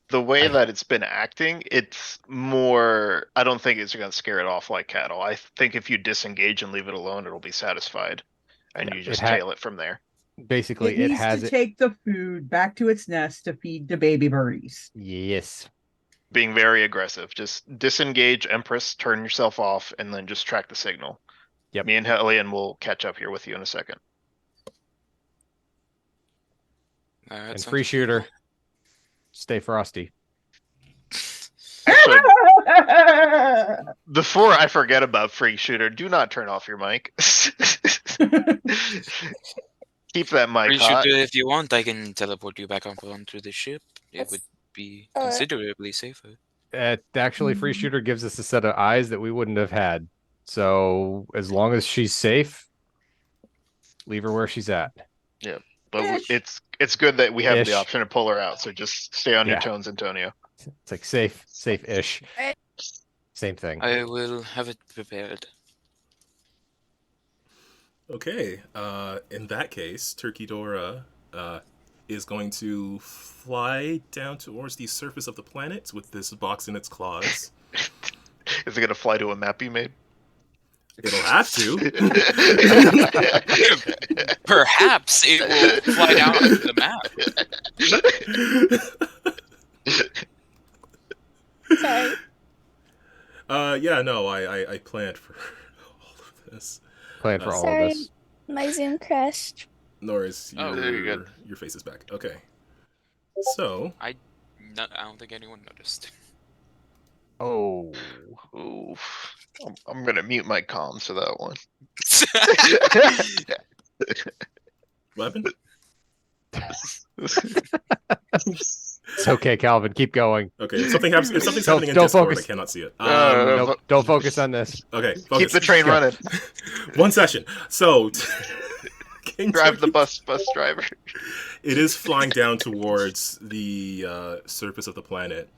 The way that it's been acting, it's more. I don't think it's gonna scare it off like cattle. I think if you disengage and leave it alone, it'll be satisfied, and Yeah, you just it ha- tail it from there. Basically, It it needs has to it. take the food back to its nest to feed the baby birdies. Yes. Being very aggressive. Just disengage, Empress, turn yourself off, and then just track the signal. Yep. Me and Hellion will catch up here with you in a second. That And sounds Free Shooter, beautiful. stay frosty. Actually, before I forget about Free Shooter, do not turn off your mic. Keep that mic Free hot. Shooter, if you want, I can teleport you back onto the ship. It That's- would be uh, considerably safer. Actually, Free Shooter gives us a set of eyes that we wouldn't have had. So as long as she's safe, leave her where she's at. But Ish. it's good that we have Ish. the option to pull her out. So just stay on your Yeah. tones, Antonio. It's like safe-ish. Same thing. I will have it prepared. Okay. In that case, Turkey Dora is going to fly down towards the surface of the planet with this box in its claws. Is it gonna fly to a map you made? It'll have to. Perhaps it will fly down onto the map. Sorry. Yeah, no, I planned for all of this. Plan for all Sorry. of this. My Zoom crashed. Norris, Oh, very good. Your face is back. Okay. So, I don't think anyone noticed. Oh. Ooh. I'm gonna mute my comms for that one. what happened? It's okay, Calvin. Keep going. Okay, if something's happening in Don't Discord, focus. I cannot see it. Nope, don't focus on this. Okay, Keep focus. the train Go. running. One session. So, King Drive the Turkey- bus driver. It is flying down towards the surface of the planet.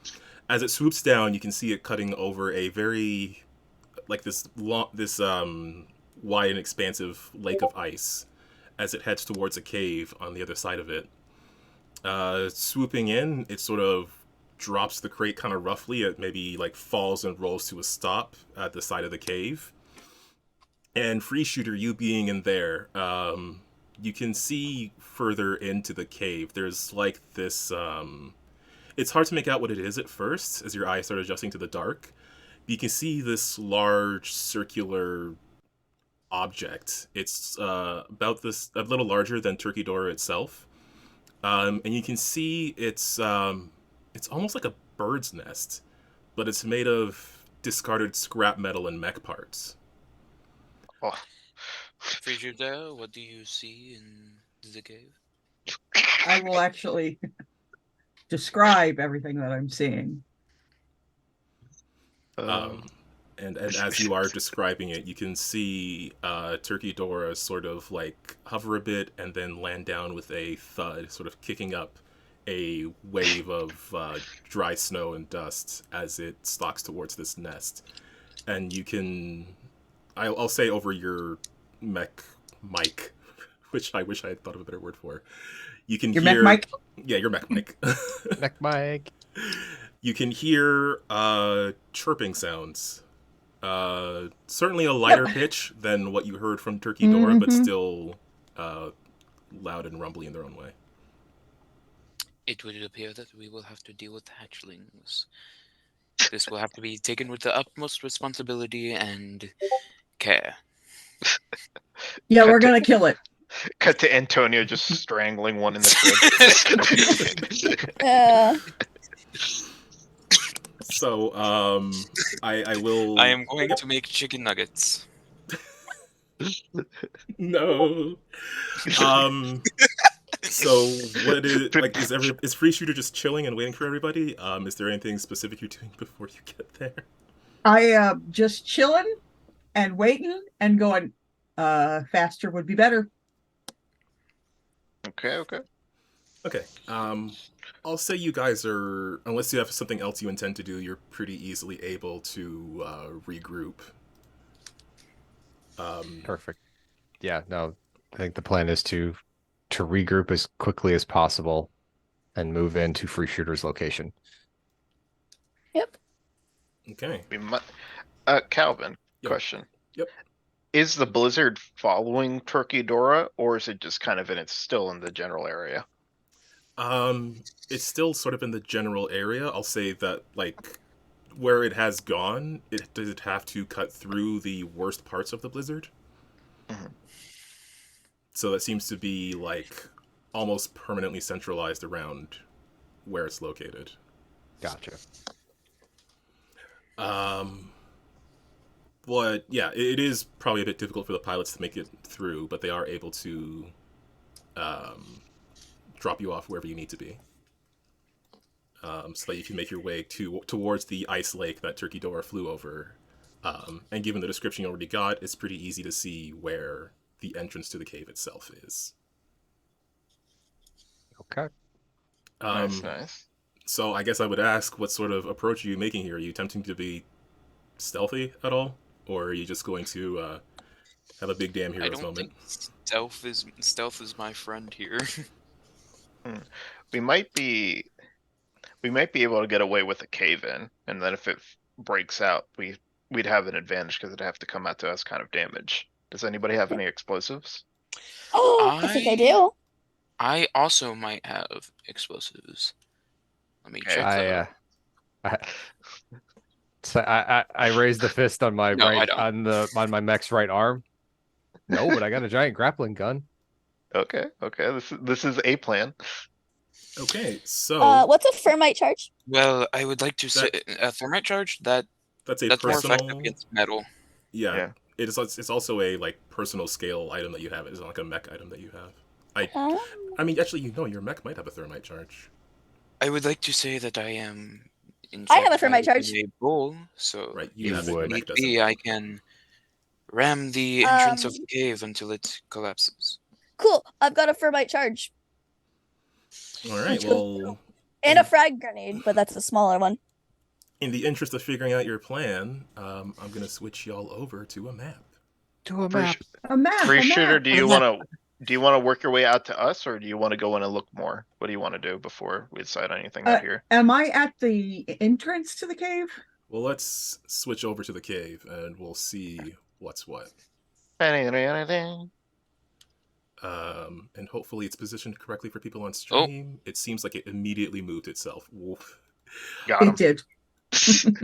As it swoops down, you can see it cutting over a very, like this wide and expansive lake of ice, as it heads towards a cave on the other side of it. Swooping in, it sort of drops the crate kind of roughly. It maybe like falls and rolls to a stop at the side of the cave. And Free Shooter, you being in there, you can see further into the cave. There's like this. It's hard to make out what it is at first as your eyes start adjusting to the dark. But you can see this large circular object. It's about this a little larger than Turkey Dora itself, and you can see it's almost like a bird's nest, but it's made of discarded scrap metal and mech parts. Oh. Frigidaire, what do you see in the cave? I will actually describe everything that I'm seeing. And as you are describing it, you can see Turkey Dora sort of like hover a bit and then land down with a thud, sort of kicking up a wave of dry snow and dust as it stalks towards this nest. And you can, I'll say over your mech mic, which I wish I had thought of a better word for. You can Your hear, mech mic? Yeah, your mech mic. Neck Mike. You can hear chirping sounds. Certainly a lighter pitch than what you heard from Turkey Dora, but Mhm. still loud and rumbly in their own way. It would appear that we will have to deal with hatchlings. This will have to be taken with the utmost responsibility and care. Yeah, we're Cut to- gonna kill it. Cut to Antonio just strangling one in the crib. So I will. I am going to make chicken nuggets. No. So what is like? Is Free Shooter just chilling and waiting for everybody? Is there anything specific you're doing before you get there? I just chilling and waiting and going. Faster would be better. Okay. Okay. I'll say you guys are, unless you have something else you intend to do, you're pretty easily able to regroup. Perfect. Yeah, no, I think the plan is to regroup as quickly as possible and move into Free Shooter's location. Yep. Okay. Calvin, Yep. question. Yep. Is the blizzard following Turkey Dora, or is it just kind of still in the general area? It's still sort of in the general area. I'll say that, like, where it has gone, does it have to cut through the worst parts of the blizzard? Mhm. So that seems to be, like, almost permanently centralized around where it's located. Gotcha. But yeah, it is probably a bit difficult for the pilots to make it through, but they are able to drop you off wherever you need to be, so that you can make your way towards the ice lake that Turkey Dora flew over. And given the description you already got, it's pretty easy to see where the entrance to the cave itself is. Okay. Nice. So I guess I would ask, what sort of approach are you making here? Are you attempting to be stealthy at all, or are you just going to have a big damn I heroes don't moment? think stealth is my friend here. We might be able to get away with a cave in, and then if it breaks out, we'd have an advantage because it'd have to come out to us kind of damage. Does anybody have any explosives? Oh, I think I do. I also might have explosives. Let me Okay. check that. I raised the fist on my No, I right don't. on my mech's right arm. No, but I got a giant grappling gun. Okay. This is a plan. Okay, so What's a Thermite charge? Well, I would like to say a thermite charge that's a that's more effective personal. against metal. Yeah, it's also a like personal scale item that you have. It's not like a mech item that you have. Oh. I mean, actually, your mech might have a thermite charge. I would like to say that I am. I have a injected thermite charge. in a bowl, so Right, You you have it. would. Your mech if doesn't. be, I can ram the entrance of Um, the cave until it collapses. Cool. I've got a Thermite charge All right, well, and a frag grenade, but that's a smaller one. in the interest of figuring out your plan, I'm gonna switch y'all over to a map. To a Free, map. A map. free a shooter, map. do you want to work your way out to us, or do you want to go in and look more? What do you want to do before we decide on anything out here? Am I at the entrance to the cave? Well, let's switch over to the cave and we'll see what's what. Anything? And hopefully it's positioned correctly for people on stream. It seems like it immediately moved itself. Woof. Got It him. did.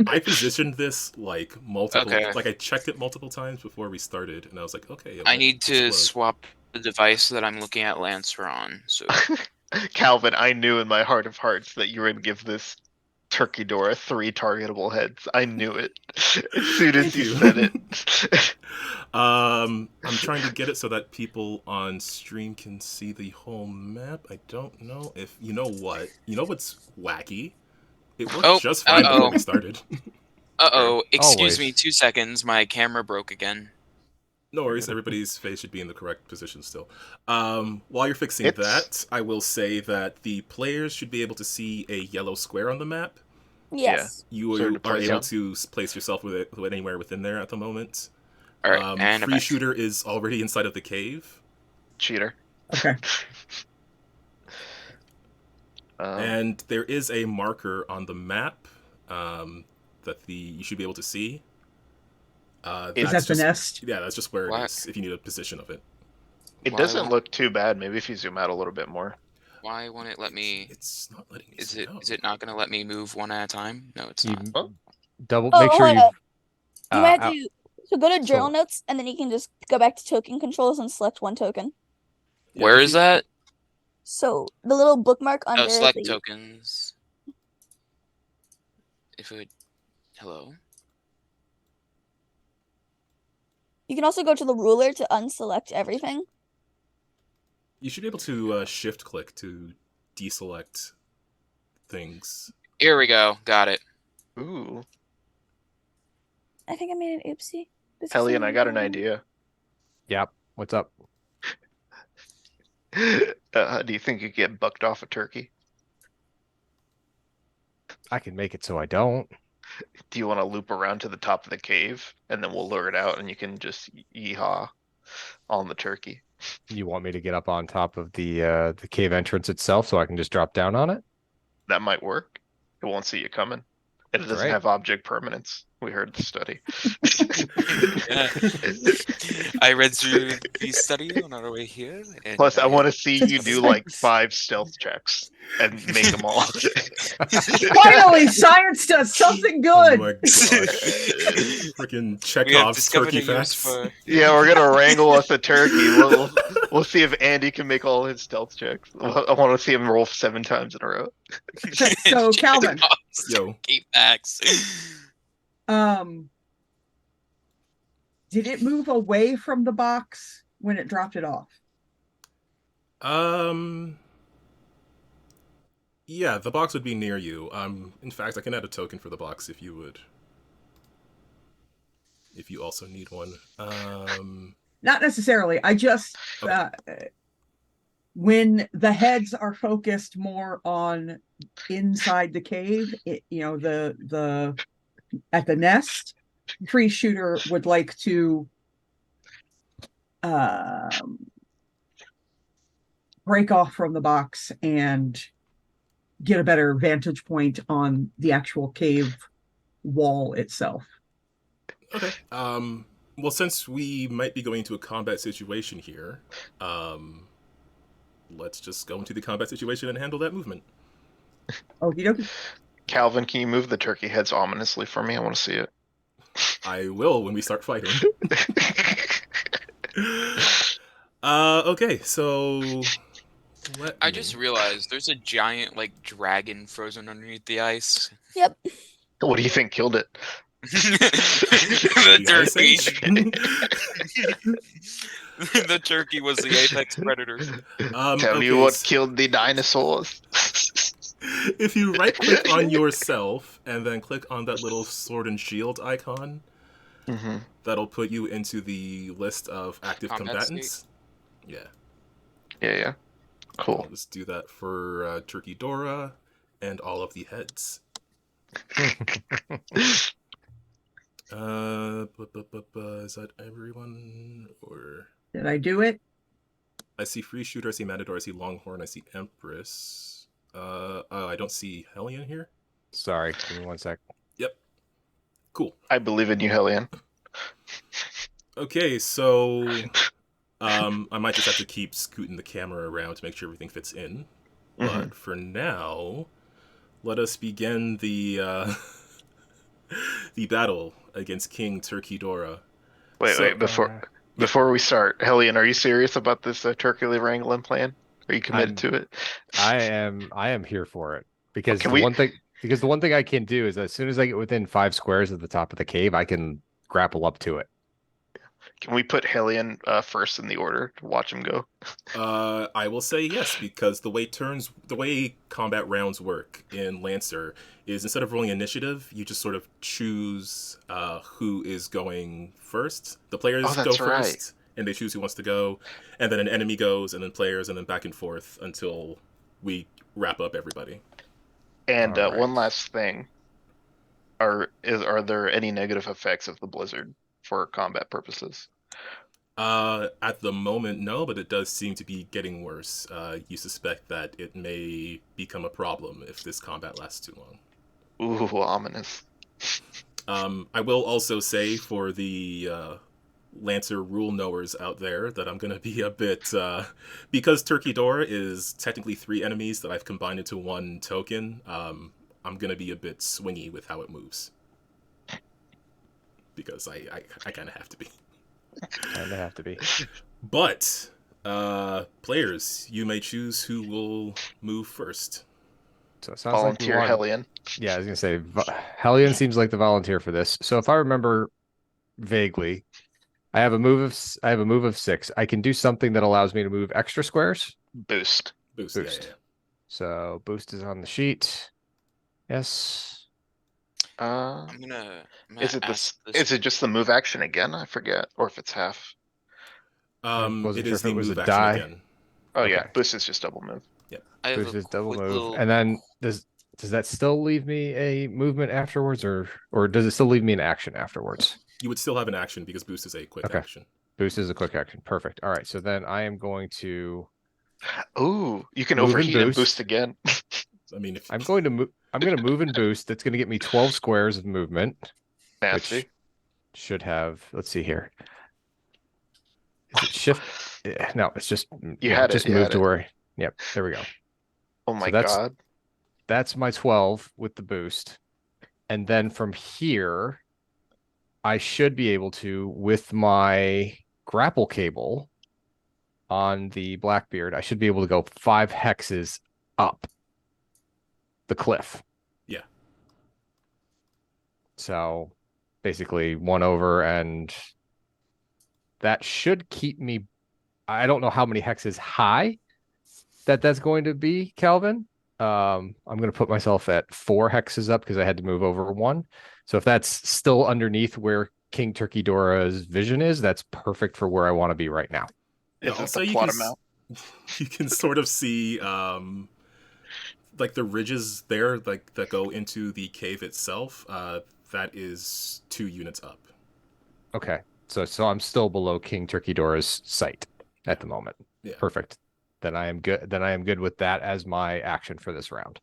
I positioned this like multiple, Okay. like I checked it multiple times before we started, and I was like, okay. I need to explode. swap the device that I'm looking at Lancer on. So Calvin, I knew in my heart of hearts that you were gonna give this turkey door 3 targetable heads. I knew it as soon as Thank you you. said it. I'm trying to get it so that people on stream can see the whole map. I don't know if you know what. You know what's wacky? It worked Oh, just fine before uh-oh. we started. excuse me, Always. 2 seconds. My camera broke again. No worries, everybody's face should be in the correct position still. While you're fixing It's- that, I will say that the players should be able to see a yellow square on the map. Yes. You Sort of are place able on. to place yourself with it anywhere within there at the moment. All right, and I'm Free back. shooter is already inside of the cave, Cheater. Okay. and there is a marker on the map that you should be able to see. Is that the nest? Yeah, that's just where it Why- is. If you need a position of it, It Why doesn't won't- look too bad. Maybe if you zoom out a little bit more. Why won't it let me? it's not letting me. Is zoom it out. is it not going to let me move one at a time? No, it's You not. Oh. double Oh, make sure hold you up. You might have out- to. So go to journal so- notes, and then you can just go back to token controls and select one token. Yeah, Where if is you- that? So the little bookmark under Oh, select the tokens. If it, hello. You can also go to the ruler to unselect everything. You should be able to shift click to deselect things. Here we go. Got it. Ooh. I think I made an oopsie. This is Hellion, I got an something- idea. Yep. What's up? Do you think you get bucked off a turkey? I can make it so I don't. Do you want to loop around to the top of the cave and then we'll lure it out and you can just yeehaw on the turkey? You want me to get up on top of the cave entrance itself so I can just drop down on it? That might work. It won't see you coming. And it doesn't Right. have object permanence. We heard the study. I read through the study on our way here. And Plus, I want to see you do like 5 stealth checks and make them all. Finally, science does something Oh good. my gosh! Freaking we have Chekhov's discovered turkey a use facts. for. Yeah, we're gonna wrangle us a turkey. We'll see if Andy can make all his stealth checks. I want to see him roll 7 times in a row. So, Calvin. Yo, Keep facts. Did it move away from the box when it dropped it off? yeah, the box would be near you. In fact, I can add a token for the box if you would. If you also need one. Not necessarily. I just when the heads are focused more on inside the cave, the at the nest, Free Shooter would like to break off from the box and get a better vantage point on the actual cave wall itself. Okay. Well, since we might be going to a combat situation here, let's just go into the combat situation and handle that movement. Okie dokie. Calvin, can you move the turkey heads ominously for me? I want to see it. I will when we start fighting. Okay, so I just realized there's a giant like dragon frozen underneath the ice. Yep. What do you think killed it? The Ice turkey. Age? The turkey was the apex predator. Tell me okay, what so killed the dinosaurs. if you right click on yourself and then click on that little sword and shield icon, Mm-hmm. that'll put you into the list of active Combat combatants. Yeah. Yeah. Cool. I'll just do that for Turkey Dora and all of the heads. Is that everyone? Or Did I do it? I see Free Shooter, I see Matador, I see Longhorn, I see Empress. I don't see Hellion here. Sorry, give me 1 sec. Yep. Cool. I believe in you, Hellion. Okay, so I might just have to keep scooting the camera around to make sure everything fits in. But for now, let us begin the the battle against King Turkey Dora. Wait, before we start, Hellion, are you serious about this turkey wrangling plan? Are you committed to it? I am here for it because Can the one thing I can do is as soon as I get within 5 squares of the top of the cave, I can grapple up to it. Can we put Hellion first in the order to watch him go? I will say yes, because the way combat rounds work in Lancer is instead of rolling initiative, you just sort of choose who is going first. The players go first, and they choose who wants to go, and then an enemy goes, and then players, and then back and forth until we wrap up everybody. And All right. one last thing: are there any negative effects of the blizzard for combat purposes? At the moment, no, but it does seem to be getting worse. You suspect that it may become a problem if this combat lasts too long. Ooh, ominous. I will also say for the Lancer rule knowers out there that I'm going to be a bit... because Turkey Dora is technically 3 enemies that I've combined into 1 token, I'm going to be a bit swingy with how it moves. Because I kind of have to be. Kind of have to be. But, players, you may choose who will move first. So it sounds Volunteer like Hellion. Yeah, I was gonna say Hellion seems like the volunteer for this. So if I remember vaguely, I have a move of 6. I can do something that allows me to move extra squares. Boost. Boost. Boost. Yeah. So boost is on the sheet. Yes. I'm gonna Is it ask Is it just the move action again? I forget, or if it's half. wasn't It sure is if it the was move a action die. again. Oh yeah, Okay. boost is just double move. I have Boost a is double quick move. little- And then does that still leave me a movement afterwards, or does it still leave me an action afterwards? You would still have an action because boost is a quick Okay. action. Boost is a quick action. Perfect. All right. So then I am going to Ooh, you can Move and overheat and boost. boost again. I mean, if I'm going to move. I'm going to move and boost. That's going to get me 12 squares of movement, Nasty. which should have. Let's see here. Is it shift? No, it's just You had it, just you move had to it. where. Yep, there we go. Oh my that's- god. That's my 12 with the boost, and then from here, I should be able to with my grapple cable on the Blackbeard. I should be able to go 5 hexes up the cliff. Yeah. So basically 1 over, and that should keep me. I don't know how many hexes high that's going to be, Calvin. I'm going to put myself at 4 hexes up because I had to move over 1. So if that's still underneath where King Turkey Dora's vision is, that's perfect for where I want to be right now. Yeah, Is it also the you plot can, amount? you can sort of see like the ridges there, like that go into the cave itself. that is 2 units up. Okay. So I'm still below King Turkeydora's sight at the moment. Yeah. Perfect. Then I am good. Then I am good with that as my action for this round.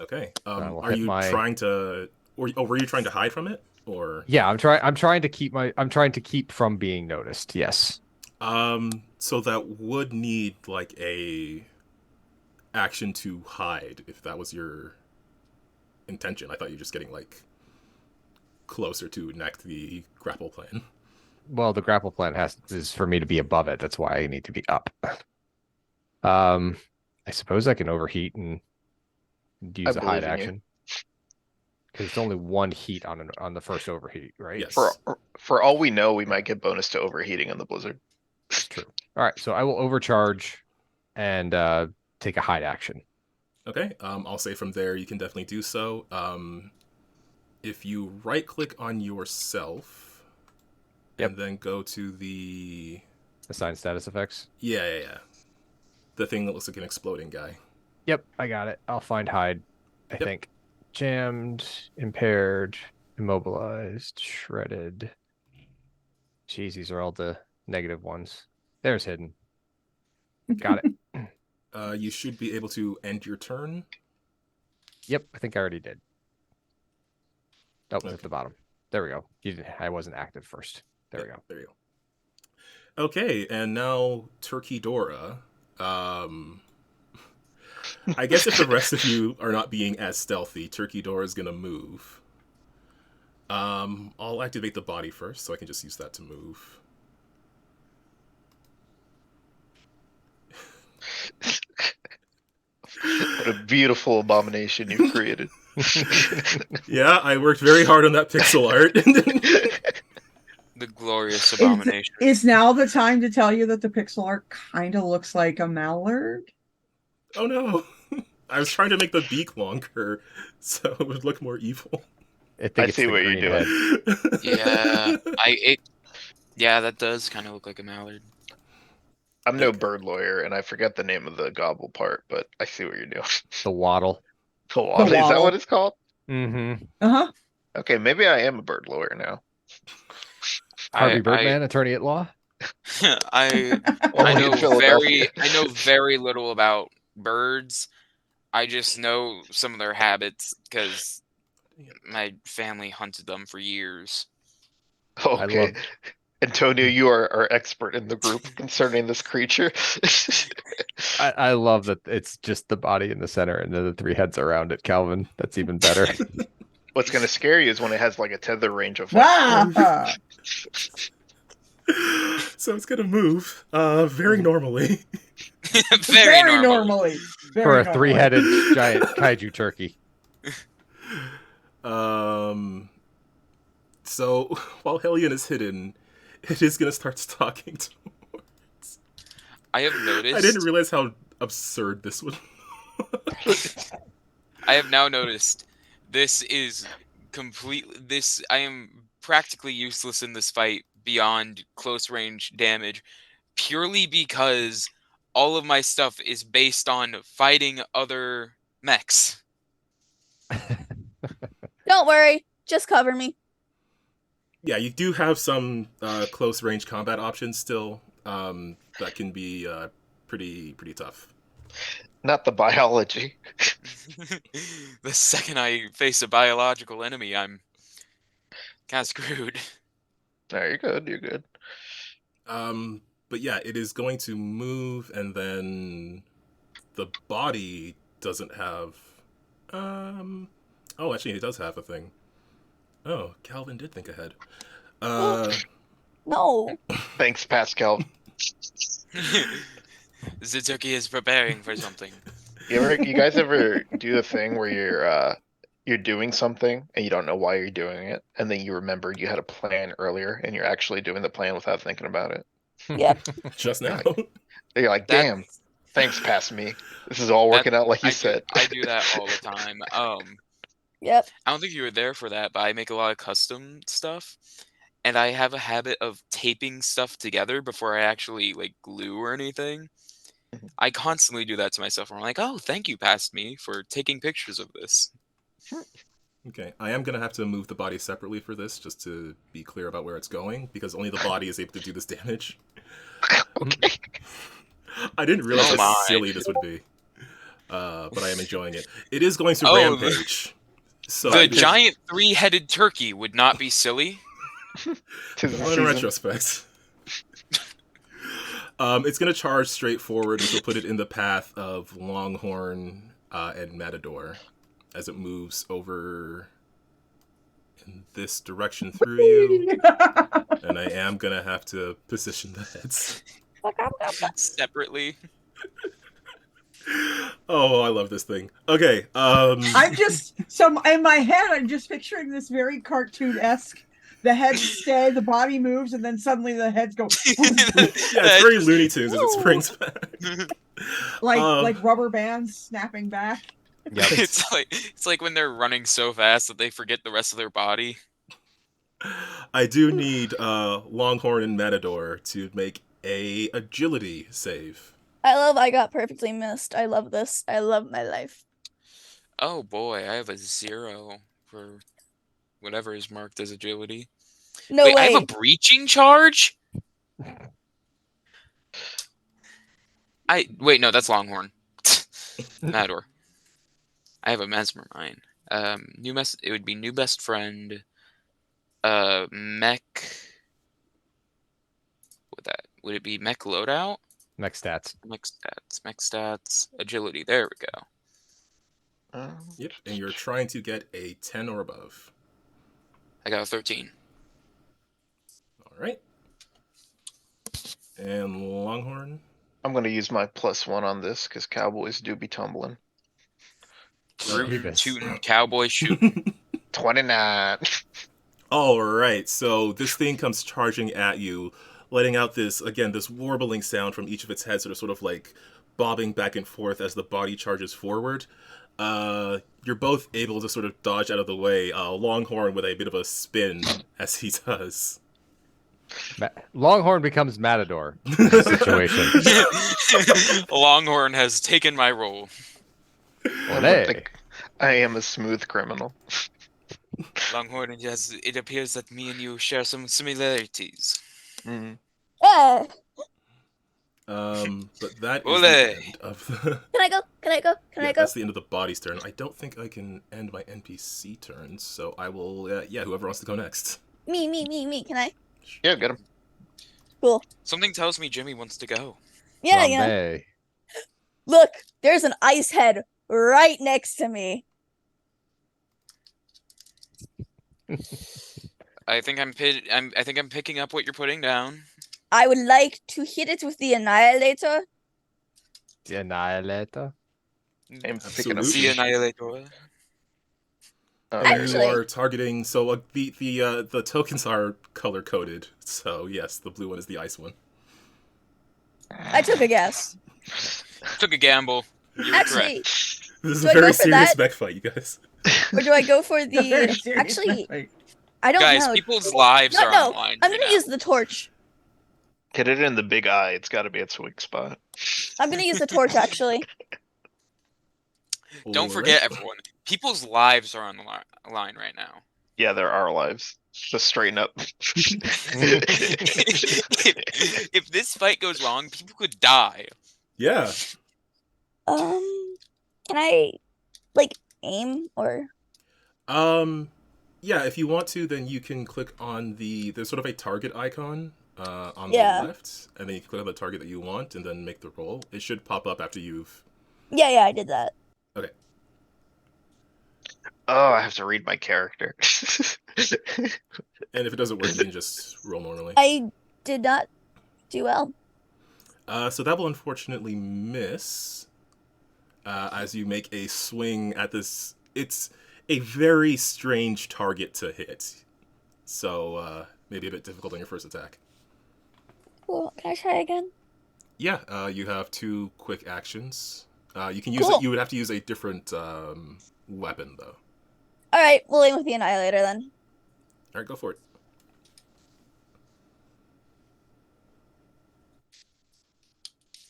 Okay. I will Are hit you my- trying to, or were you trying to hide from it, or? Yeah, I'm trying to keep from being noticed. Yes. So that would need like a action to hide if that was your intention. I thought you were just getting like closer to enact the grapple plan. Well, the grapple plan is for me to be above it. That's why I need to be up. I suppose I can overheat and use a hide believe in you. action because it's only 1 heat on the first overheat, right? Yes. For all we know, we might get bonus to overheating in the blizzard. It's true. All right, so I will overcharge and take a hide action. Okay. I'll say from there you can definitely do so. If you right click on yourself, Yep. and then go to the Assign status effects. yeah, the thing that looks like an exploding guy. Yep, I got it. I'll find hide. I Yep. think jammed, impaired, immobilized, shredded. Jeez, these are all the negative ones. There's hidden. Got it. You should be able to end your turn. Yep, I think I already did. Oh, it was Okay. at the bottom. There we go. I wasn't active first. There we go. There you go. Okay, and now Turkey Dora. I guess if the rest of you are not being as stealthy, Turkey Dora is gonna move. I'll activate the body first, so I can just use that to move. What a beautiful abomination you've created. Yeah, I worked very hard on that pixel art. The glorious abomination. Is now the time to tell you that the pixel art kind of looks like a mallard? Oh no! I was trying to make the beak longer, so it would look more evil. I think I it's see the what you're green doing. head. Yeah, that does kind of look like a mallard. I'm no bird lawyer, and I forget the name of the gobble part, but I see what you're doing. The waddle. The waddle, is that waddle. what it's called? Mm-hmm. Uh-huh. Okay, maybe I am a bird lawyer now. Harvey Birdman, attorney at law. I Only in Philadelphia. I know very little about birds. I just know some of their habits because my family hunted them for years. Okay. Antonio, you are our expert in the group concerning this creature. I love that it's just the body in the center and then the 3 heads around it, Calvin. That's even better. What's gonna scare you is when it has like a tether range of Ah! So it's gonna move very normally. Very normally. For Very a normally. 3-headed giant kaiju turkey. So while Hellion is hidden, it is gonna start stalking towards. I have noticed. I didn't realize how absurd this would. I have now noticed this is completely. I am practically useless in this fight beyond close range damage, purely because all of my stuff is based on fighting other mechs. Don't worry, just cover me. Yeah, you do have some close range combat options still that can be pretty tough. Not the biology. The second I face a biological enemy, I'm kind of screwed. No, you're good. You're good. But yeah, it is going to move, and then the body doesn't have. Oh, actually, it does have a thing. Oh, Calvin did think ahead. No. Thanks, Pascal. Zituki is preparing for something. You guys ever do the thing where you're doing something and you don't know why you're doing it, and then you remember you had a plan earlier and you're actually doing the plan without thinking about it? Yep. Just now. You're like, damn, thanks, past me. This is all working out like you said. I do that all the time. Yep. I don't think you were there for that, but I make a lot of custom stuff, and I have a habit of taping stuff together before I actually like glue or anything. I constantly do that to myself. I'm like, oh, thank you, past me, for taking pictures of this. Okay, I am gonna have to move the body separately for this, just to be clear about where it's going, because only the body is able to do this damage. Okay. I didn't realize Oh how my. silly this would be, but I am enjoying it. It is going to Oh, rampage. So The it is- giant 3-headed turkey would not be silly. Tis the well, in season. retrospect. It's gonna charge straight forward, which will put it in the path of Longhorn and Matador as it moves over in this direction through you. And I am gonna have to position the heads. Separately. Oh, I love this thing. Okay, I'm just so in my head, I'm just picturing this very cartoon-esque. The heads stay, the body moves, and then suddenly the heads go yeah, it's very Looney Tunes as it springs back. like rubber bands snapping back. Yep. It's like when they're running so fast that they forget the rest of their body. I do need Longhorn and Matador to make a agility save. I got perfectly missed. I love this. I love my life. Oh boy, I have a 0 for whatever is marked as agility. No Wait, way. I have a breaching charge? Wait, no, that's Longhorn. Matador. I have a Mesmermine. It would be new best friend. Mech. Would it be mech loadout? Mech stats. Mech stats. Agility. There we go. Yep, and you're trying to get a 10 or above. I got a 13. All right. And Longhorn. I'm gonna use my +1 on this because Cowboys do be tumbling. Rootin' Beavis. tootin' cowboy shooting. 29. All right, so this thing comes charging at you, letting out this warbling sound from each of its heads that are sort of like bobbing back and forth as the body charges forward. You're both able to sort of dodge out of the way. Longhorn with a bit of a spin as he does. Longhorn becomes Matador in this situation. Longhorn has taken my role. Well, I hey. think I am a smooth criminal. Longhorn, it appears that me and you share some similarities. Mm. Yeah. But that is Ole. the end of the... Can I go? Can I go? Can Yeah, I go? that's the end of the body's turn. I don't think I can end my NPC turns, so I will, whoever wants to go next. Me. Can I? Yeah, get him. Cool. Something tells me Jimmy wants to go. Yeah. Flambe. Look, there's an ice head right next to me. I think I'm picking up what you're putting down. I would like to hit it with the Annihilator. The Annihilator. I'm picking up Absolutely. The Annihilator. And Actually- you are targeting, so the tokens are color coded. So yes, the blue one is the ice one. I took a guess. Took a gamble. You were Actually, correct. This is Do a I go very for serious that? mech fight, you guys. or do I go for It's a very the? serious Actually, fight. I don't Guys, know. people's lives are No, on the line. I'm right gonna now. use the torch. Get it in the big eye. It's got to be its weak spot. I'm gonna use the torch actually. Don't forget, everyone. People's lives are on the line right now. Yeah, there are lives. Just straighten up. If this fight goes wrong, people could die. Yeah. Can I, like, aim or? Yeah, if you want to, then you can click on there's sort of a target icon on Yeah. the left, and then you can click on the target that you want, and then make the roll. It should pop up after you've... Yeah, I did that. Oh, I have to read my character. And if it doesn't work, you can just roll normally. I did not do well. So that will unfortunately miss as you make a swing at this. It's a very strange target to hit. So maybe a bit difficult on your first attack. Cool. Can I try again? Yeah, you have 2 quick actions. You can use Cool. it. You would have to use a different weapon, though. All right, we'll aim with the Annihilator then. All right, go for it.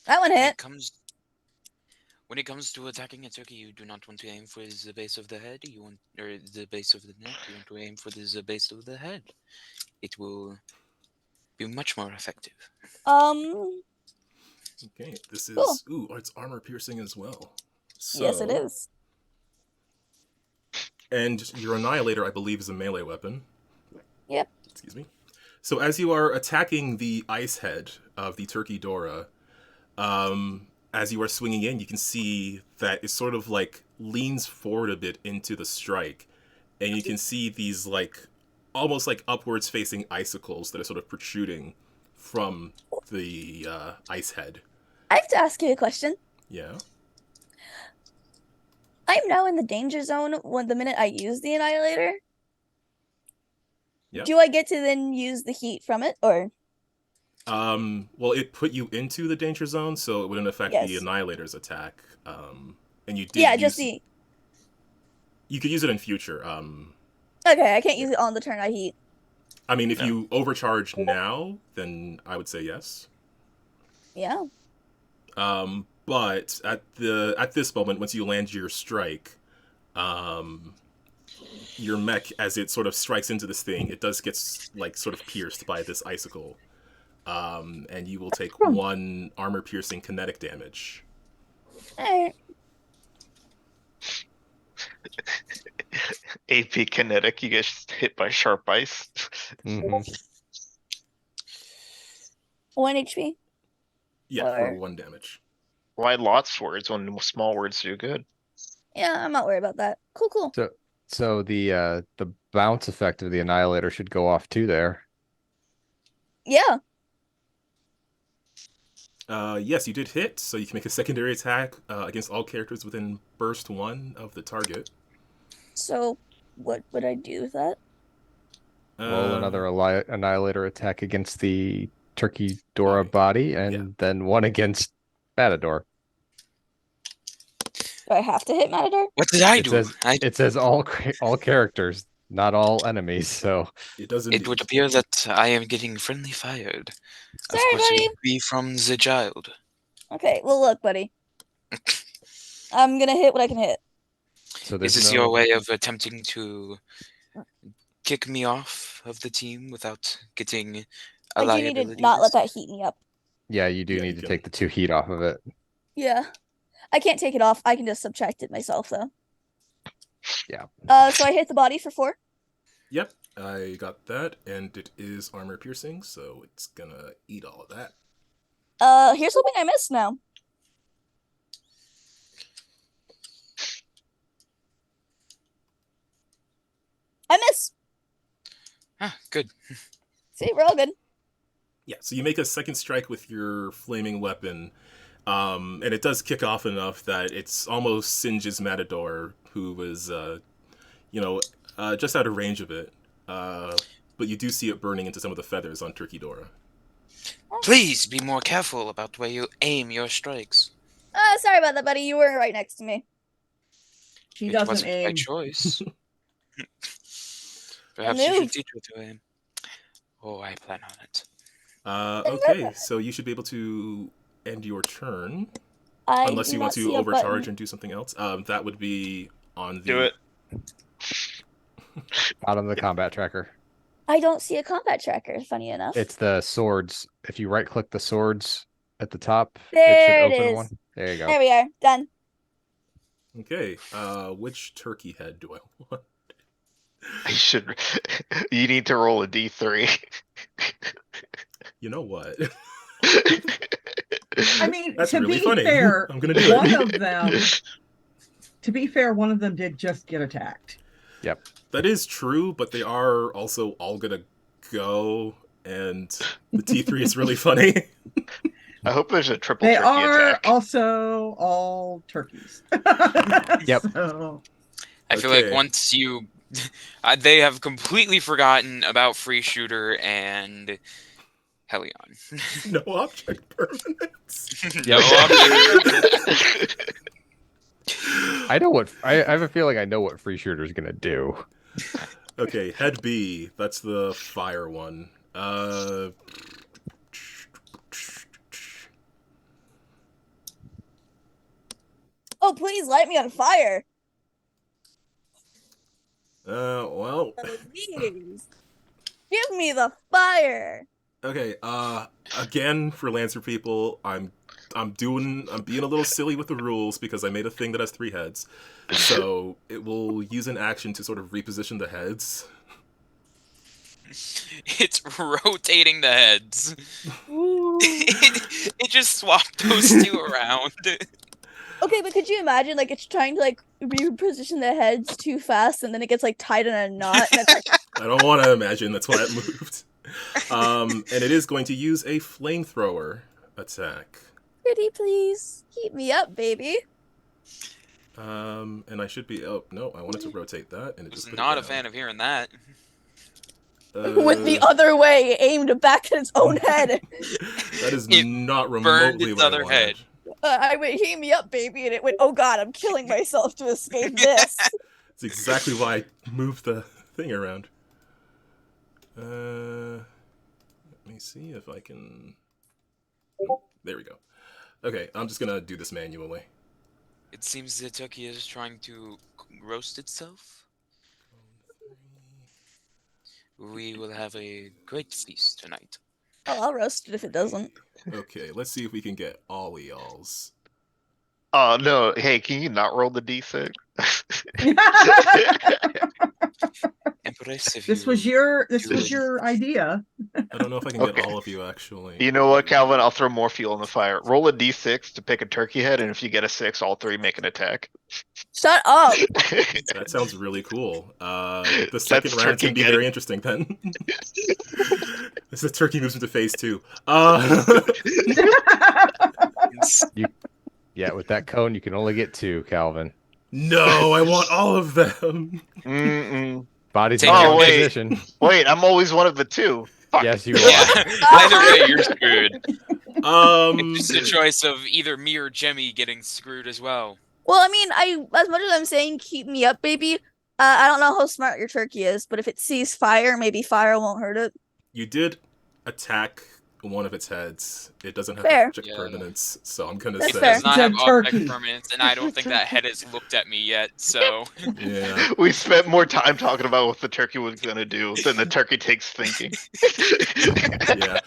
That one When hit. it comes, When it comes to attacking a turkey, you do not want to aim for the base of the head. You want, or the base of the neck. You want to aim for the base of the head. It will be much more effective. Okay, this is Cool. it's armor piercing as well. Yes, it So- is. And your Annihilator, I believe, is a melee weapon. Yep. Excuse me. So as you are attacking the ice head of the Turkey Dora, as you are swinging in, you can see that it sort of like leans forward a bit into the strike, and you can see these like almost like upwards facing icicles that are sort of protruding from the ice head. I have to ask you a question. Yeah. I'm now in the danger zone the minute I use the Annihilator. Yeah. Do I get to then use the heat from it, or? Well, it put you into the danger zone, so it wouldn't affect the Yes. Annihilator's attack. And you did Yeah, use, just the. You could use it in future. Okay, I can't use it on the turn I heat. I mean, if No. you overcharge now, then I would say yes. Yeah. But at this moment, once you land your strike, your mech, as it sort of strikes into this thing, it does get like sort of pierced by this icicle, and you will take 1 armor piercing kinetic damage. Alright. AP kinetic, you get hit by sharp ice. Hmm. 1 HP. Yeah, for Or- 1 damage. Why lots words when small words do good? Yeah, I'm not worried about that. Cool. So the bounce effect of the Annihilator should go off too there. Yeah. Yes, you did hit, so you can make a secondary attack against all characters within burst 1 of the target. So, what would I do with that? Roll another Annihilator attack against the Turkey Dora Body. body, and then 1 against Matador. Do I have to hit Matador? What did I It do? says it says all characters, not all enemies. So It does It indeed. would appear that I am getting friendly fired. Sorry, Of course, buddy. it would be from the child. Okay, well, look, buddy. I'm gonna hit what I can hit. so Is there's this no your way of attempting to kick me off of the team without getting a I do need liability? to not let risk? that heat me up. Yeah, you do Yeah, need you to can- take the 2 heat off of it. Yeah. I can't take it off. I can just subtract it myself, though. Yeah. So I hit the body for 4. Yep, I got that, and it is armor piercing, so it's gonna eat all of that. Here's hoping I missed now. I miss. Ah, good. See, we're all good. Yeah, so you make a second strike with your flaming weapon, and it does kick off enough that it's almost singes Matador, who was, just out of range of it. But you do see it burning into some of the feathers on Turkey Dora. Please be more careful about where you aim your strikes. Sorry about that, buddy. You were right next to me. She It doesn't wasn't my aim. choice. Perhaps you should teach her to aim. Oh, I plan on it. Okay, so you should be able to end your turn, I unless do you want not see to a overcharge button. and do something else. That would be on the... Do it. Out on the combat tracker. I don't see a combat tracker, funny enough. It's the swords. If you right click the swords at the top, There it it should open is. one. There you There go. we are. Done. Okay, which turkey head do I want? You need to roll a D3. You know what? I mean, That's to really be funny. fair, I'm gonna do one it. of them. To be fair, one of them did just get attacked. That is true, but they are also all gonna go, and the T3 is really funny. I hope there's a triple They turkey are attack. also all turkeys. Yep. So, I feel like Okay. once you, they have completely forgotten about Free Shooter and Helion. No object permanence. No object. I know what I have a feeling I know what Free Shooter's gonna do. Okay, head B. That's the fire one. Oh, please light me on fire. Well, Please. Give me the fire. okay. Again, for Lancer people, I'm being a little silly with the rules because I made a thing that has 3 heads. So it will use an action to sort of reposition the heads. It's rotating the heads. Ooh. It just swapped those 2 around. Okay, but could you imagine, like, it's trying to, like, reposition the heads too fast, and then it gets, like, tied in a knot, and it's like, I don't want to imagine. That's why it moved. And it is going to use a flamethrower attack. pretty please, keep me up, baby. And I should be. Oh no, I wanted to rotate that, and it Was just put it not a down. fan of hearing that. Went the other way, aimed back at its own head. That is It not burned remotely its what other I wanted. head. I went, heat me up, baby, and it went, oh god, I'm killing myself to escape this. It's exactly why I moved the thing around. Let me see if I can. There we go. Okay, I'm just gonna do this manually. It seems the turkey is trying to roast itself. We will have a great feast tonight. Oh, I'll roast it if it doesn't. Okay, let's see if we can get all of y'all's. Oh no! Hey, can you not roll the d6? Empress, if This you was your Julie. idea. I don't know if I can Okay. get all of you actually. You know what, Calvin? I'll throw more fuel on the fire. Roll a d6 to pick a turkey head, and if you get a 6, all 3 make an attack. Shut up. That sounds really cool. The second That's round's turkey gonna be getting- very interesting then. As the turkey moves into phase 2. Yeah, with that cone, you can only get 2, Calvin. No, I want all of them. Mm-mm. Body's Take in the your wrong wait. position. Wait, I'm always one of the 2. Fuck. Yes, you are. Either way, you're screwed. Um, It's just a choice of either me or Jemmy getting screwed as well. Well, I mean, as much as I'm saying keep me up, baby, I don't know how smart your turkey is, but if it sees fire, maybe fire won't hurt it. you did attack one of its heads. It doesn't have Fair. object Yeah. permanence, so I'm gonna That's It say fair. does not It's a have object turkey. permanence, and I don't think that head has looked at me yet, so... yeah. We spent more time talking about what the turkey was gonna do than the turkey takes thinking. Yeah.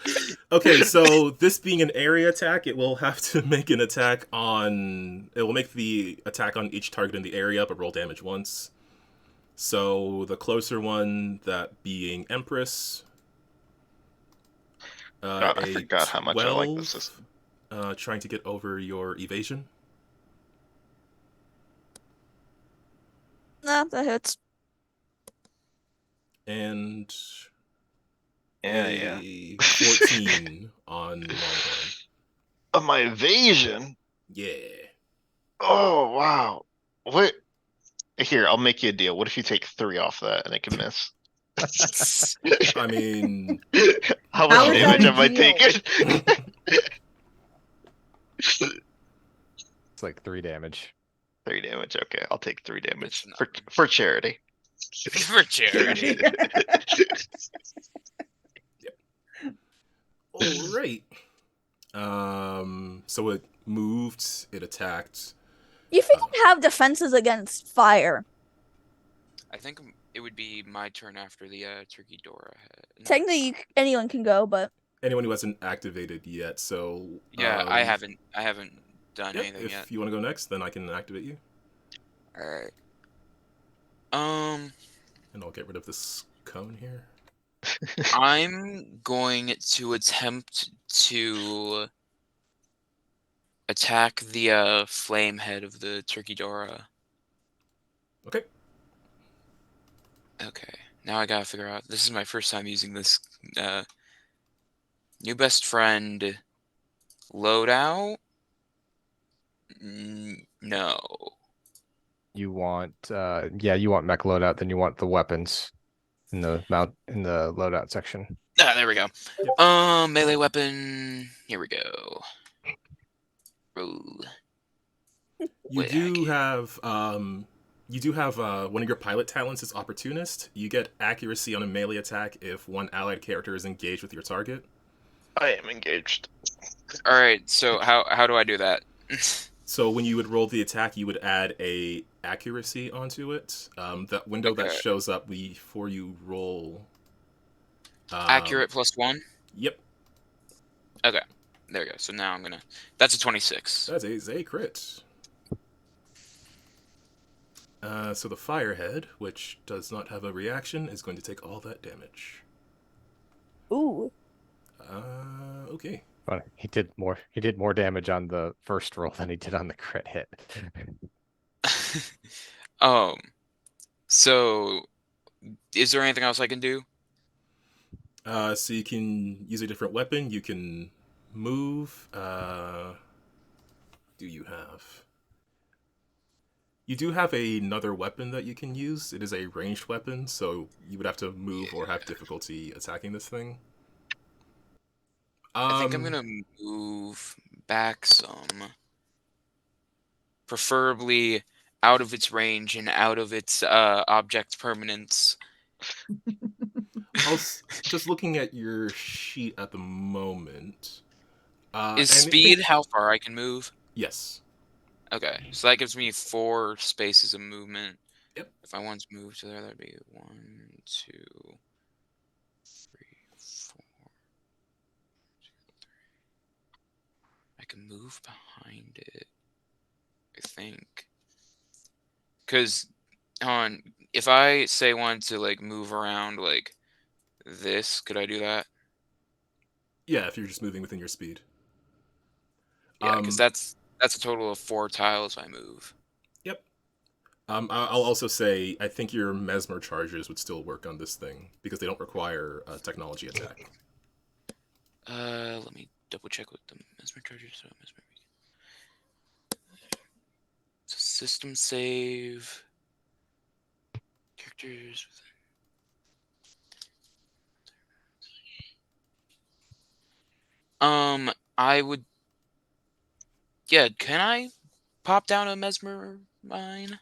Okay, so this being an area attack, it will have to make an attack on. It will make the attack on each target in the area, but roll damage once. So the closer one, that being Empress. God, I a forgot how much I like this 12, system. trying to get over your evasion. Nah, that hits. And Yeah, a yeah. 14 on Longhorn. Of my evasion? Yeah. Oh, wow. What? Here, I'll make you a deal. What if you take 3 off that and it can miss? I mean, How How much is damage that a am I deal? taking? It's like 3 damage. 3 damage. Okay, I'll take 3 damage That's for not- for charity. For charity. all right. So it moved. It attacked. If it can have defenses against fire, I think it would be my turn after the Turkey Dora head. No. technically anyone can go, but Anyone who hasn't activated yet. So Yeah, I haven't done Yep, anything if yet. you want to go next, then I can activate you, Alright. and I'll get rid of this cone here. I'm going to attempt to attack the flame head of the Turkey Dora. Okay. Okay, now I gotta figure out. This is my first time using this new best friend loadout. No. You want, you want mech loadout, then you want the weapons in the loadout section. Ah, there we go. Yep. Melee weapon. Here we go. Roll. You Wait, I do can't- have one of your pilot talents is opportunist. You get accuracy on a melee attack if one allied character is engaged with your target. I am engaged. All right. So how do I do that? So when you would roll the attack, you would add a accuracy onto it. That window that Okay. shows up before you roll. Accurate +1. Yep, Okay, there we go. So now I'm gonna. That's a 26. that's a crit. So the Firehead, which does not have a reaction, is going to take all that damage. Ooh. Okay. But he did more damage on the first roll than he did on the crit hit. So is there anything else I can do? So you can use a different weapon. You can move. Do you have? You do have another weapon that you can use. It is a ranged weapon, so you would have to move or have difficulty attacking this thing. I think I'm gonna move back some. Preferably out of its range and out of its object permanence. Just looking at your sheet at the moment. Is speed how far I can move? Yes. Okay, so that gives me 4 spaces of movement. Yep. If I want to move to there, that'd be 1, 2, 3, 4. 2, 3. I can move behind it, I think. Because if I say want to like move around like this, could I do that? Yeah, if you're just moving within your speed. Yeah, because that's a total of 4 tiles I move. Yep. I'll also say I think your mesmer charges would still work on this thing because they don't require a technology attack. Let me double check what the mesmer charges. So mesmer. So system save. Characters. I would. Yeah, can I pop down a mesmer mine?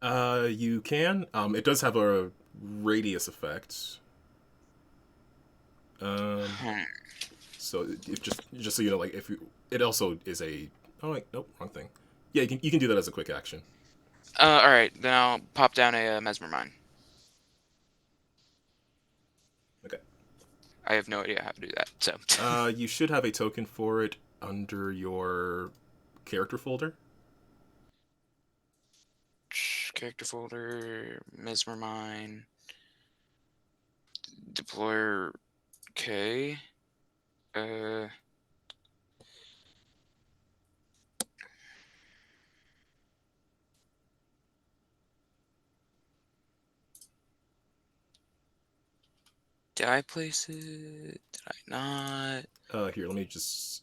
You can. It does have a radius effect. So if just so you know, like if you, it also is a. Oh wait, nope, wrong thing. Yeah, you can do that as a quick action. All right, then I'll pop down a mesmer mine. Okay. I have no idea how to do that. So. You should have a token for it under your character folder. Character folder, mesmer mine, deployer. Okay. Did I place it? Did I not? Here, let me just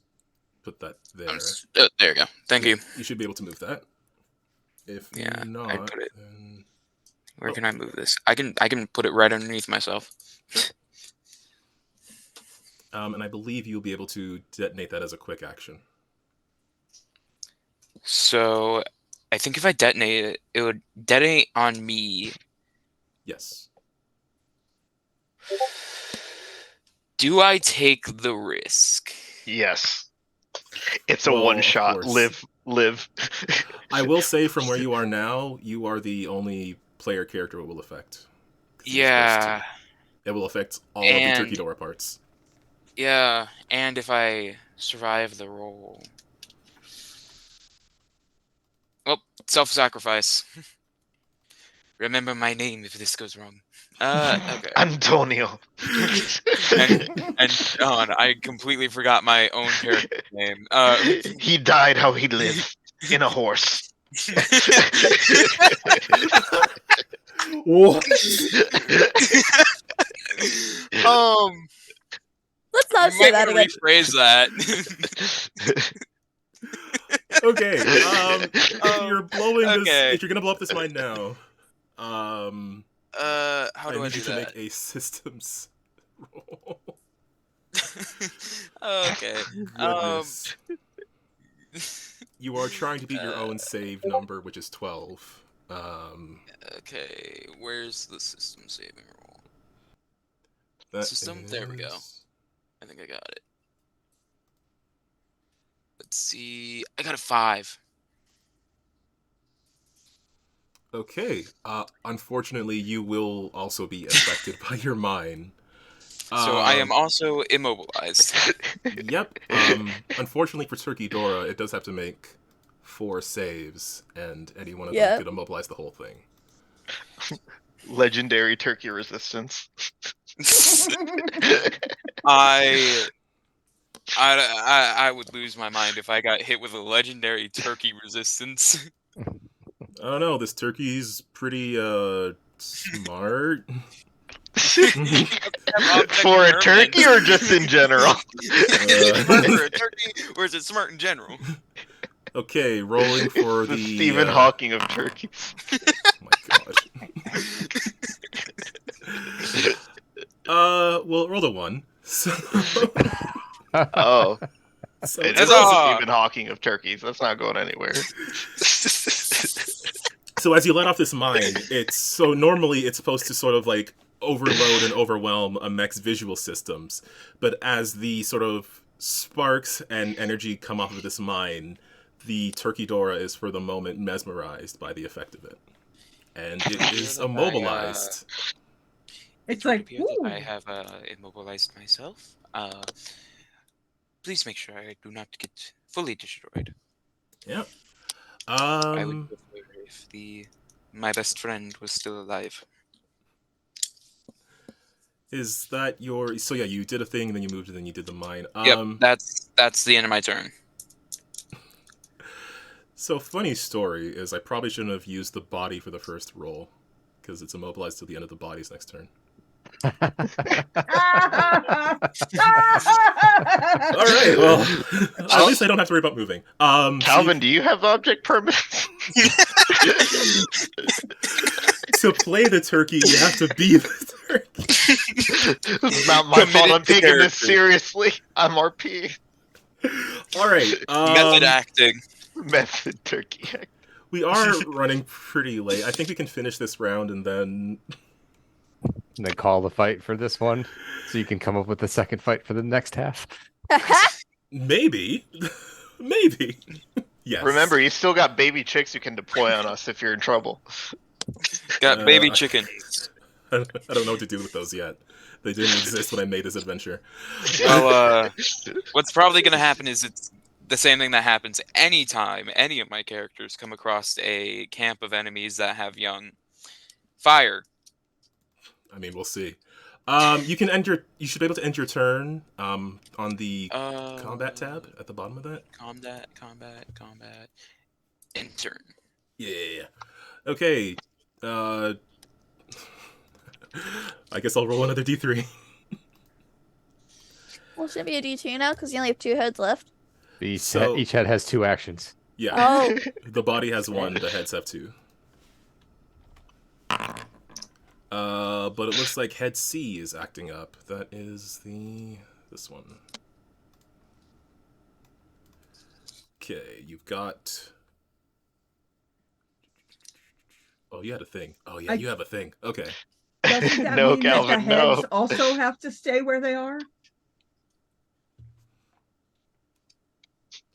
put that there. There you go. Thank you. You should be able to move that. If Yeah, not, I put it. then... Where can I move this? I can put it right underneath myself. And I believe you'll be able to detonate that as a quick action. So, I think if I detonate it, it would detonate on me. Yes. Do I take the risk? Yes. It's a one shot. Live. I will say from where you are now, you are the only player character it will affect. Yeah. It will affect all of the Turkey Door parts. Yeah, and if I survive the roll. Well, self-sacrifice. Remember my name if this goes wrong. Okay. Antonio. and I completely forgot my own character name. He died how he lived, in a horse. What? Let's not say that again. Rephrase that. Okay. If you're blowing this, if you're gonna blow up this mine now, how do I do you should that? make a systems roll. Okay. Goodness. You are trying to beat your own save number, which is 12. Okay, where's the system saving roll? That System? There we go. is- I think I got it. Let's see. I got a 5. Okay. Unfortunately, you will also be affected by your mine. So I am also immobilized. Yep. Unfortunately for Turkey Dora, it does have to make 4 saves, and any one of them Yep. could immobilize the whole thing. Legendary turkey resistance. I would lose my mind if I got hit with a legendary turkey resistance. I don't know. This turkey's pretty smart. For a turkey or just in general? Smart for a turkey, or is it smart in general? Okay, rolling for The the Stephen Hawking of turkeys. Oh my gosh. Well, roll a 1. So, Oh, so it is Huzzah! the Stephen Hawking of turkeys. That's not going anywhere. So as you let off this mine, so normally it's supposed to sort of like overload and overwhelm a mech's visual systems, but as the sort of sparks and energy come off of this mine, the Turkey Dora is for the moment mesmerized by the effect of it, and it is immobilized. It's like, Appear that I ooh. have immobilized myself. Please make sure I do not get fully destroyed. Yeah. I would prefer if my best friend was still alive. Is that your? So yeah, you did a thing, then you moved, and then you did the mine. Yep, that's the end of my turn. So funny story is I probably shouldn't have used the body for the first roll, because it's immobilized till the end of the body's next turn. All right, well, at least I don't have to worry about moving. Calvin, do you have object permits? To play the turkey, you have to be the turkey. It's not my fault. I'm taking this seriously. I'm RP. All right. Method acting. Method turkey. We are running pretty late. I think we can finish this round and then call the fight for this one, so you can come up with the second fight for the next half. maybe. Maybe. Yes. Remember, you still got baby chicks you can deploy on us if you're in trouble. Got baby chickens. I don't know what to do with those yet. They didn't exist when I made this adventure. Well, what's probably going to happen is it's the same thing that happens anytime any of my characters come across a camp of enemies that have young. Fire. I mean, we'll see. You should be able to end your turn on the combat tab at the bottom of that. Combat. End turn. Yeah. Okay. I guess I'll roll another D3. Well, should be a D2 now because you only have 2 heads left. Each head has 2 actions. Yeah. Oh. The body has 1, the heads have 2. But it looks like head C is acting up. That is this one. Okay, you've got. Oh, you had a thing. Oh yeah, you have a thing. Okay. Doesn't that No, mean Calvin, that the no. heads also have to stay where they are?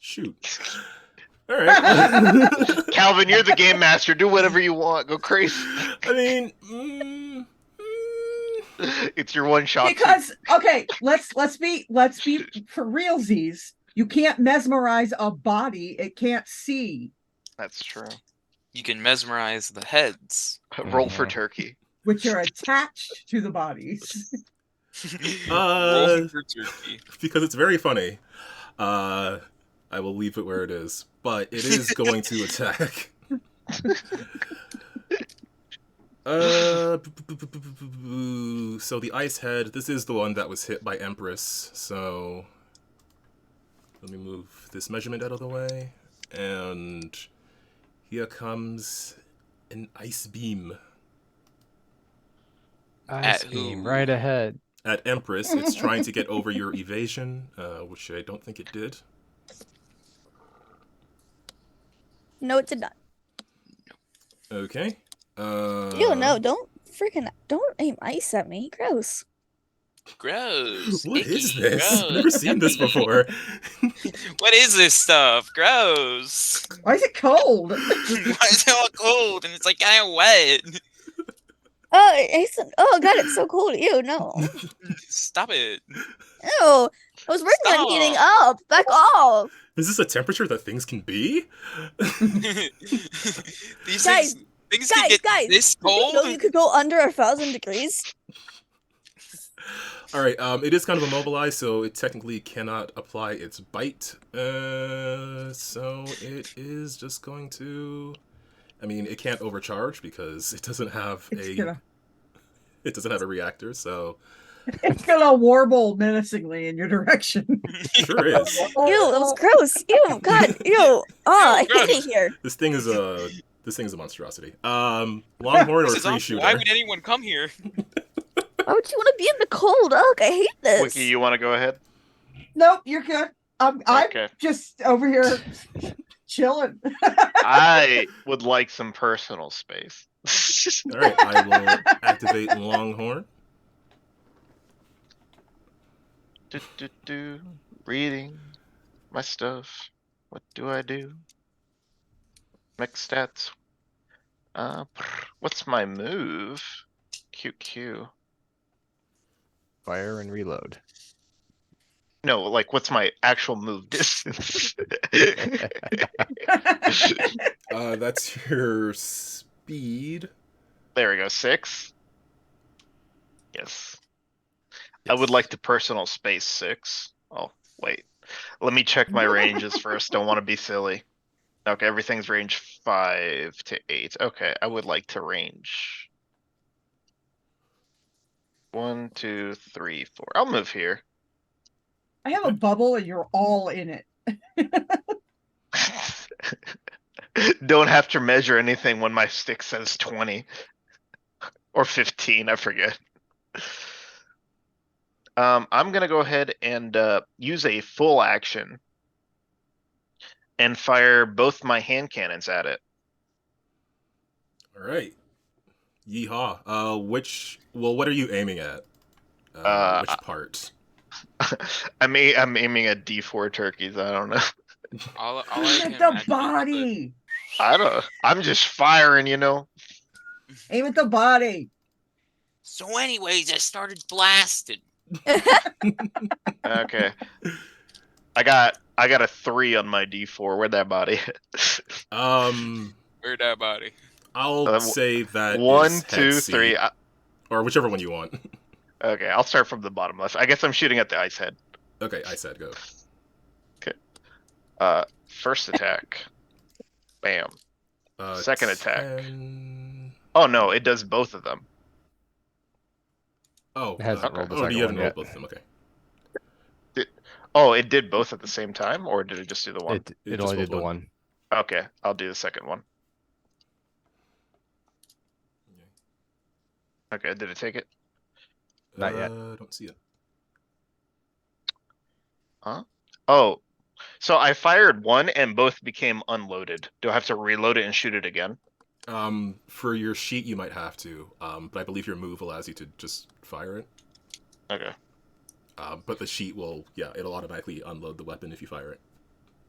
Shoot. All right. Calvin, you're the game master. Do whatever you want. Go crazy. I mean, It's your one shot. Because okay, let's be for realsies. You can't mesmerize a body; it can't see. That's true. You can mesmerize the heads. Roll for turkey. Which are attached to the bodies. Roll for turkey. Because it's very funny. I will leave it where it is, but it is going to attack. So the ice head, this is the one that was hit by Empress, so let me move this measurement out of the way, and here comes an ice beam. Ice beam right ahead. At Empress, it's trying to get over your evasion, which I don't think it did. No, it did not. Okay. Ew, no, don't aim ice at me. Gross. Gross. What is Icky. this? I've never Gross. seen this before. What is this stuff? Gross. Why is it cold? Why is it all cold and it's like kind of wet? Oh god, it's so cold. Ew, no. Stop it. Ew. I was working on heating up. Back off. Is this a temperature that things can be? These Guys, things can get this did you know cold. you could go under 1,000 degrees? All right. It is kind of immobilized, so it technically cannot apply its bite. So it is just going to. I mean, it can't overcharge because it doesn't have It doesn't have a reactor, so. It's gonna warble menacingly in your direction. Sure is. Ew, that was gross. Ew, god, ew. Oh, I hate it here. This thing is a monstrosity. Longhorn or This is free awful. shooter. Why would anyone come here? Why would you want to be in the cold? Ugh, I hate this. Wiki, you want to go ahead? Nope, you're good. I'm Okay. just over here chilling. I would like some personal space. All right, I will activate Longhorn. Reading my stuff. What do I do? Mix stats. What's my move? QQ. Fire and reload. No, like what's my actual move distance? That's your speed. There we go, 6. Yes. I would like to personal space 6. Oh, wait. Let me check my ranges first. Don't want to be silly. Okay, everything's range 5 to 8. Okay, I would like to range 1, 2, 3, 4. I'll move here. I have a bubble and you're all in it. Don't have to measure anything when my stick says 20 or 15, I forget. I'm gonna go ahead and use a full action and fire both my hand cannons at it. All right. Yeehaw. What are you aiming at? Which part? I'm aiming at D4 turkeys. I don't know. All I Aim can at the imagine is body. I'm just firing, you know. Aim at the body. So anyways, I started blasting. Okay. I got a 3 on my D4. Where'd that body? Where'd that body? I'll say that 1, is 2, head 3. C, or whichever one you want. Okay, I'll start from the bottom left. I guess I'm shooting at the ice head. Okay, I said go. First attack. Bam. Second attack. 10... Oh no, it does both of them. Oh, It hasn't rolled the you second haven't one rolled yet. both of them. Okay. Oh, it did both at the same time, or did it just do the one? It just only rolled did the one. one. Okay, I'll do the second one. Okay, did it take it? Not yet. Don't see it. Oh, so I fired one and both became unloaded. Do I have to reload it and shoot it again? For your sheet, you might have to. But I believe your move allows you to just fire it. Okay. But the sheet it'll automatically unload the weapon if you fire it.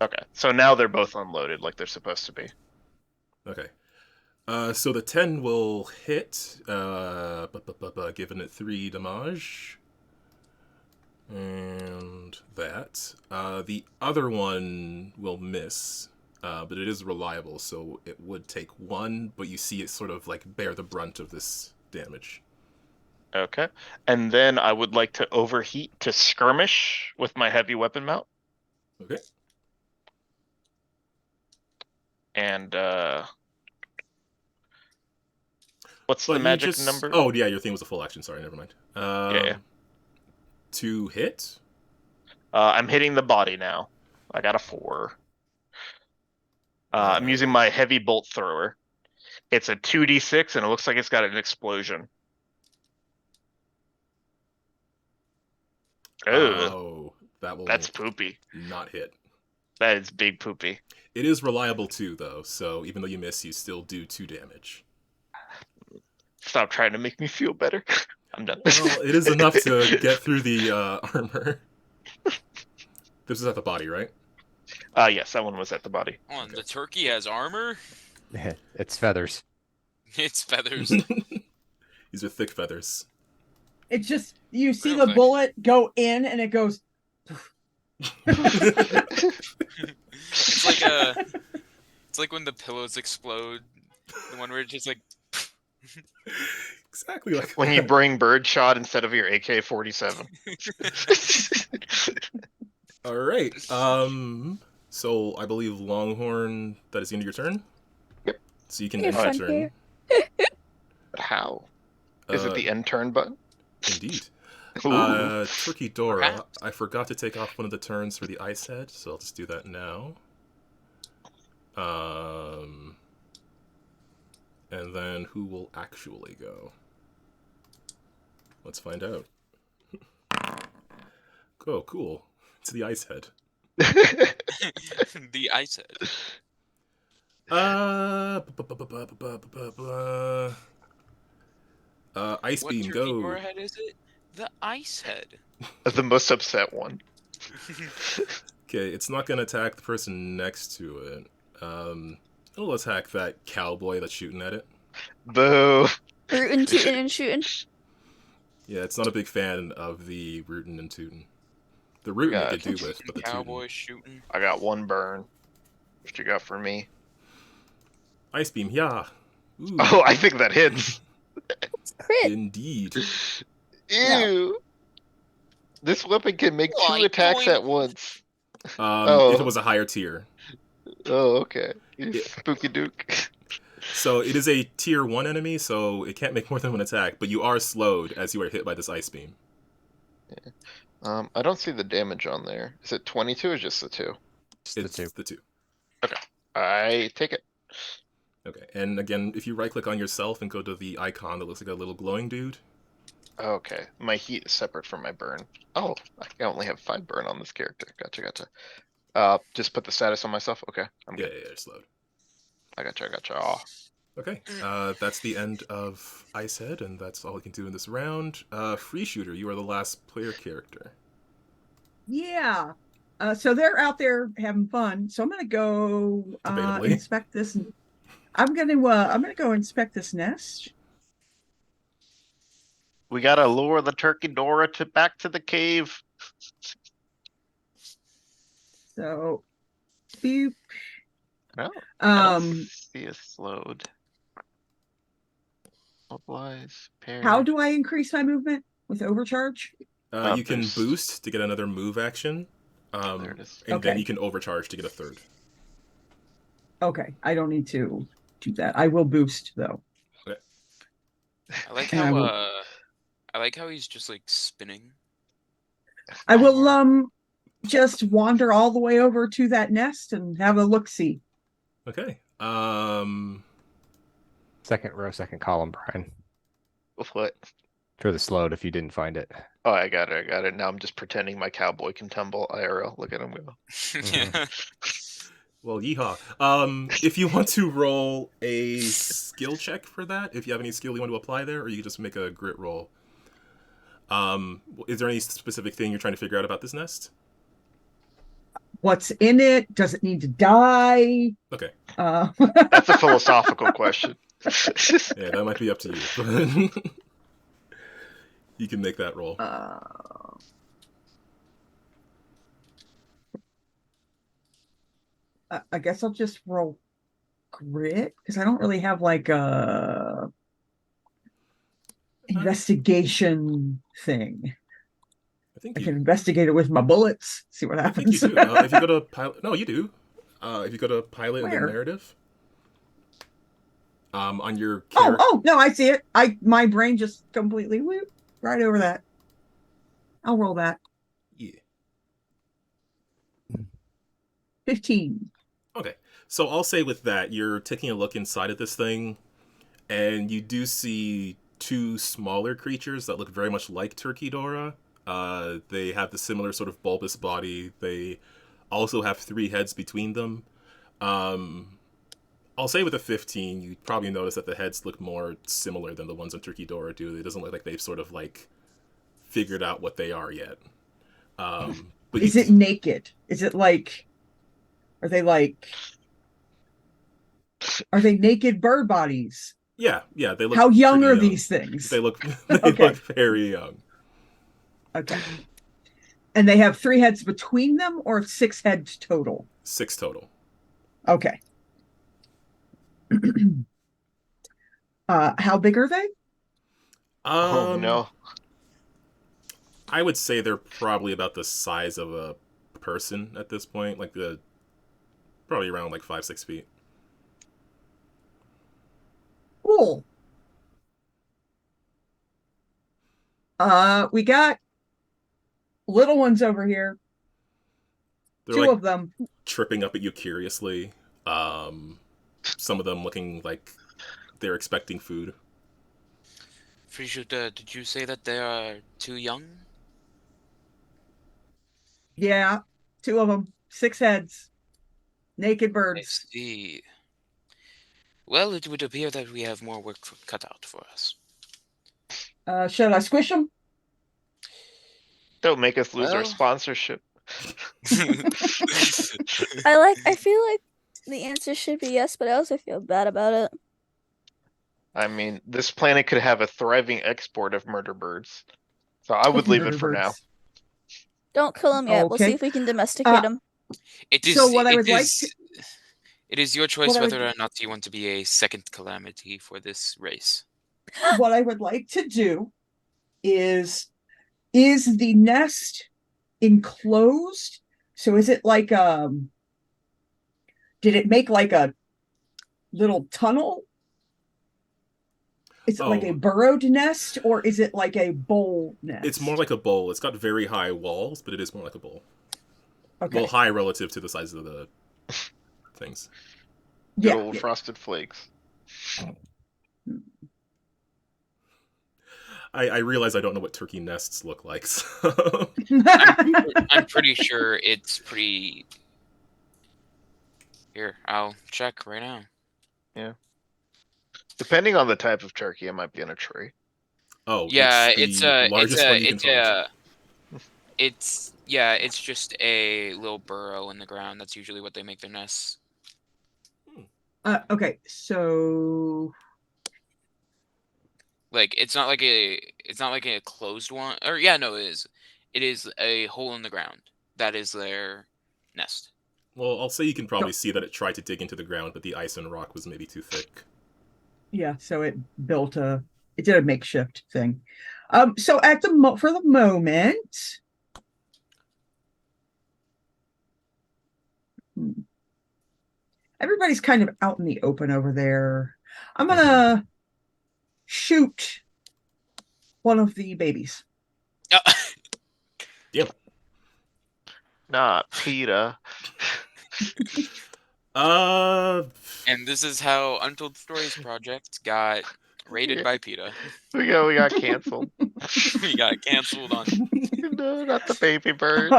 Okay, so now they're both unloaded like they're supposed to be. Okay. So the 10 will hit, giving it 3 damage. And that. The other one will miss, but it is reliable, so it would take 1, but you see it sort of like bear the brunt of this damage. Okay, and then I would like to overheat to skirmish with my heavy weapon mount. Okay. And what's the But magic number? Oh, yeah, your thing was a full action. Sorry, never mind. Yeah. To hit? I'm hitting the body now. I got a 4. I'm using my heavy bolt thrower. It's a 2d6 and it looks like it's got an explosion. Oh, That's poopy. not hit. That is big poopy. It is reliable too, though, so even though you miss, you still do 2 damage. Stop trying to make me feel better. I'm done. Well, it is enough to get through the armor. This is at the body, right? Yes, that one was at the body. On the turkey has armor. It's feathers. It's feathers. These are thick feathers. It's just you see Real the thick. bullet go in and it goes. It's like a. It's like when the pillows explode. The one where it's just like. Exactly like When you that. bring birdshot instead of your AK-47. All right. So I believe Longhorn. That is the end of your turn. Yep. So you can Your end your front turn. here. How? Is it the end turn button? Indeed. Ooh. Turkey Dora. Perhaps. I forgot to take off one of the turns for the ice head, so I'll just do that now. And then who will actually go? Let's find out. Oh, cool. It's the ice head. The ice head. Ice What beam, turkey go. Dora head is it? The ice head. The most upset one. Okay, it's not gonna attack the person next to it. It'll attack that cowboy that's shooting at it. Boo. Rootin', tootin', and shooting. Yeah, it's not a big fan of the rootin' and tootin'. The rootin' it Gotcha. could do with, but the Cowboy tootin'. shooting. I got one burn. What you got for me? Ice beam, yeah. Ooh, Oh, I think that hits. It's crit. indeed. Ew. This weapon can make two Like, attacks boing. at once. If Oh. it was a higher tier. Oh, okay. You Yeah. spooky duke. So it is a tier 1 enemy, so it can't make more than one attack, but you are slowed as you are hit by this ice beam. I don't see the damage on there. Is it 22 or just the 2? Just the It's two. the 2. I take it. Okay, and again, if you right click on yourself and go to the icon that looks like a little glowing dude, Okay. My heat is separate from my burn. Oh, I only have 5 burn on this character. Gotcha. Just put the status on myself? Okay. I'm yeah, good. it's slowed. I gotcha. Oh. Okay, that's the end of Icehead, and that's all we can do in this round. Free Shooter, you are the last player character. Yeah. So they're out there having fun. So I'm gonna go Debatably. inspect this. I'm gonna go inspect this nest. We gotta lure the turkey Dora back to the cave. So, boop. No, I don't Um, see us slowed. Mobilize, pair. how do I increase my movement with overcharge? You can boost. boost to get another move action, There it is. and then Okay. you can overcharge to get a third. Okay, I don't need to do that. I will boost though. I like And I how will- I like how he's just like spinning. I will just wander all the way over to that nest and have a look see. Okay. Second row, second column, Brian. What? For the slowed if you didn't find it. Oh, I got it. Now I'm just pretending my cowboy can tumble IRL. Look at him go. Yeah. Well, yeehaw. If you want to roll a skill check for that, if you have any skill you want to apply there, or you can just make a grit roll. Is there any specific thing you're trying to figure out about this nest? What's in it? Does it need to die? Okay. That's a philosophical question. Yeah, that might be up to you. But you can make that roll. I guess I'll just roll grit because I don't really have like a investigation thing. I think I you, can investigate it with my bullets, see what I think you happens. do. If you go to pilot, no, you do. If you go to pilot and then Where? narrative, on your Oh, character, oh no, I see it. My brain just completely whoop right over that. I'll roll that. yeah. 15. Okay, so I'll say with that, you're taking a look inside of this thing, and you do see two smaller creatures that look very much like Turkey Dora. They have the similar sort of bulbous body. They also have 3 heads between them. I'll say with a 15, you probably notice that the heads look more similar than the ones on Turkey Dora do. It doesn't look like they've sort of like figured out what they are yet. But Is it naked? Is it like, are they like, are they naked bird bodies? Yeah, they look. How young pretty are these things? They look. They Okay. look very young. Okay. And they have 3 heads between them, or 6 heads total? 6 total. Okay. How big are they? Oh no. I would say they're probably about the size of a person at this point, like probably around like 5-6 feet. Cool. We got little ones over here. They're 2 like of them. tripping up at you curiously. Some of them looking like they're expecting food. Frishuta, did you say that they are too young? Yeah, 2 of them. 6 heads. Naked I birds. see. Well, it would appear that we have more work cut out for us. Should I squish them? Don't make us lose our Well. sponsorship. I feel like the answer should be yes, but I also feel bad about it. I mean, this planet could have a thriving export of murder birds. So I would leave it for now. Don't kill him yet. We'll see Okay. if we can domesticate him. It is, So what I it would like is- It is your choice what I would- whether or not you want to be a second calamity for this race. What I would like to do is the nest enclosed? So is it like did it make like a little tunnel? Is it like a Oh. burrowed nest, or is it like a bowl nest? It's more like a bowl. It's got very high walls, but it is more like a bowl. okay. Well, high relative to the size of the things. Good Yeah, old yeah. frosted flakes. I realize I don't know what turkey nests look like. So. I'm pretty sure it's pretty. Here, I'll check right now. Depending on the type of turkey, it might be in a tree. Oh, Yeah, it's the largest one you can find. It's just a little burrow in the ground. That's usually what they make their nests. Okay, so Like it's not like a closed one. Or yeah, no, it is. It is a hole in the ground. That is their nest. Well, I'll say you can probably see that it tried to dig into the ground, but the ice and rock was maybe too thick. yeah, so it did a makeshift thing. So at for the moment, everybody's kind of out in the open over there. I'm gonna shoot one of the babies. Not PETA. And this is how Untold Stories Project got rated by PETA. We got canceled. We got canceled on. No, not the baby bird.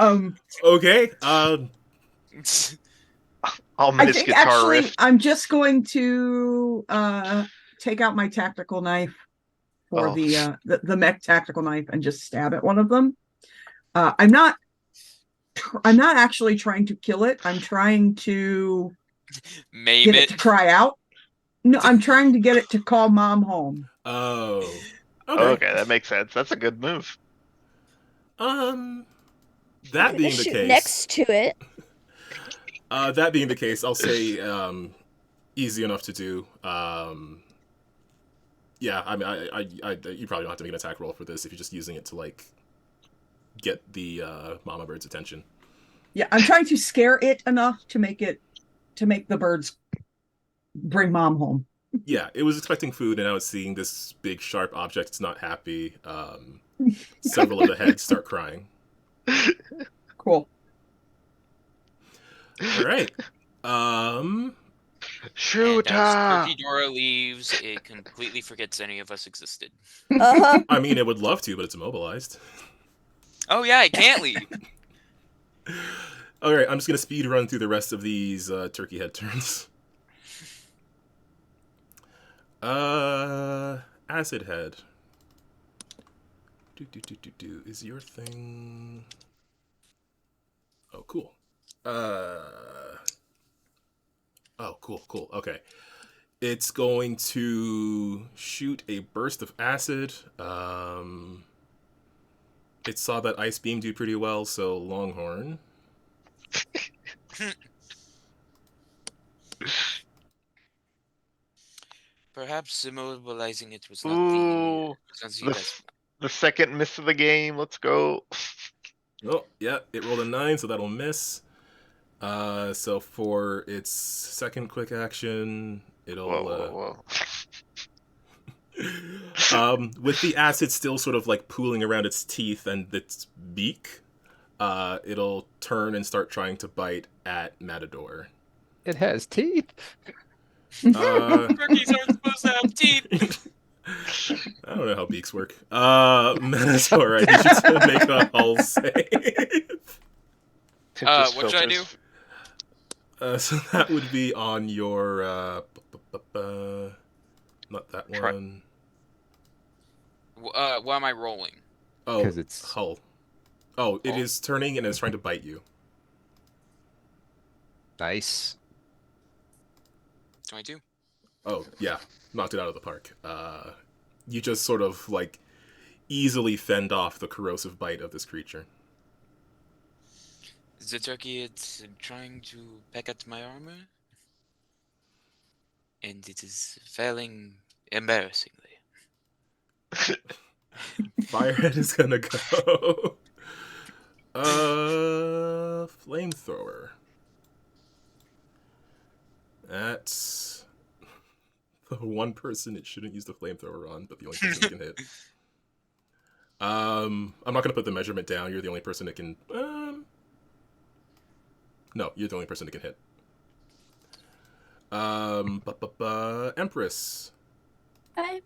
Okay. I'll I miss think guitar actually riff. I'm just going to take out my tactical knife for Oh. the mech tactical knife and just stab at one of them. I'm not actually trying to kill it. I'm trying to Maim get it to it. cry out. No, I'm trying to get it to call mom home. Oh. Okay. Okay, that makes sense. That's a good move. That I'm being gonna the shoot case. next to it. That being the case, I'll say easy enough to do. Yeah, I mean, I you probably don't have to make an attack roll for this if you're just using it to like get the mama bird's attention. Yeah, I'm trying to scare it enough to make the birds bring mom home. Yeah, it was expecting food, and now it's seeing this big sharp object. It's not happy. Several of the heads start crying. Cool. All right. Shoot! And as Turkey Dora leaves, it completely forgets any of us existed. Uh-huh. I mean, it would love to, but it's immobilized. Oh yeah, I can't leave. All right, I'm just gonna speed run through the rest of these turkey head turns. Acid Head. Is your thing? Oh, cool. Oh, cool. Okay. It's going to shoot a burst of acid. It saw that Ice Beam do pretty well, so Longhorn. Perhaps immobilizing it was not Ooh, the second miss of the game. Let's go. Oh, yeah, it rolled a 9, so that'll miss. So for its second quick action, it'll Whoa. with the acid still sort of like pooling around its teeth and its beak, it'll turn and start trying to bite at Matador. It has teeth. Turkeys aren't supposed to have teeth. I don't know how beaks work. Matador, I need you to make a hull save. What should I do? So that would be on your not that one. What am I rolling? Oh, 'Cause it's- hull. Oh, it Oh. is turning and it's trying to bite you. Nice. 22. Oh, yeah. Knocked it out of the park. You just sort of, like, easily fend off the corrosive bite of this creature. The turkey is trying to peck at my armor. And it is failing embarrassingly. Firehead is gonna go. Flamethrower. That's the one person it shouldn't use the flamethrower on, but the only person it can hit. I'm not gonna put the measurement down. You're the only person it can. No, you're the only person it can hit. Empress. Hi.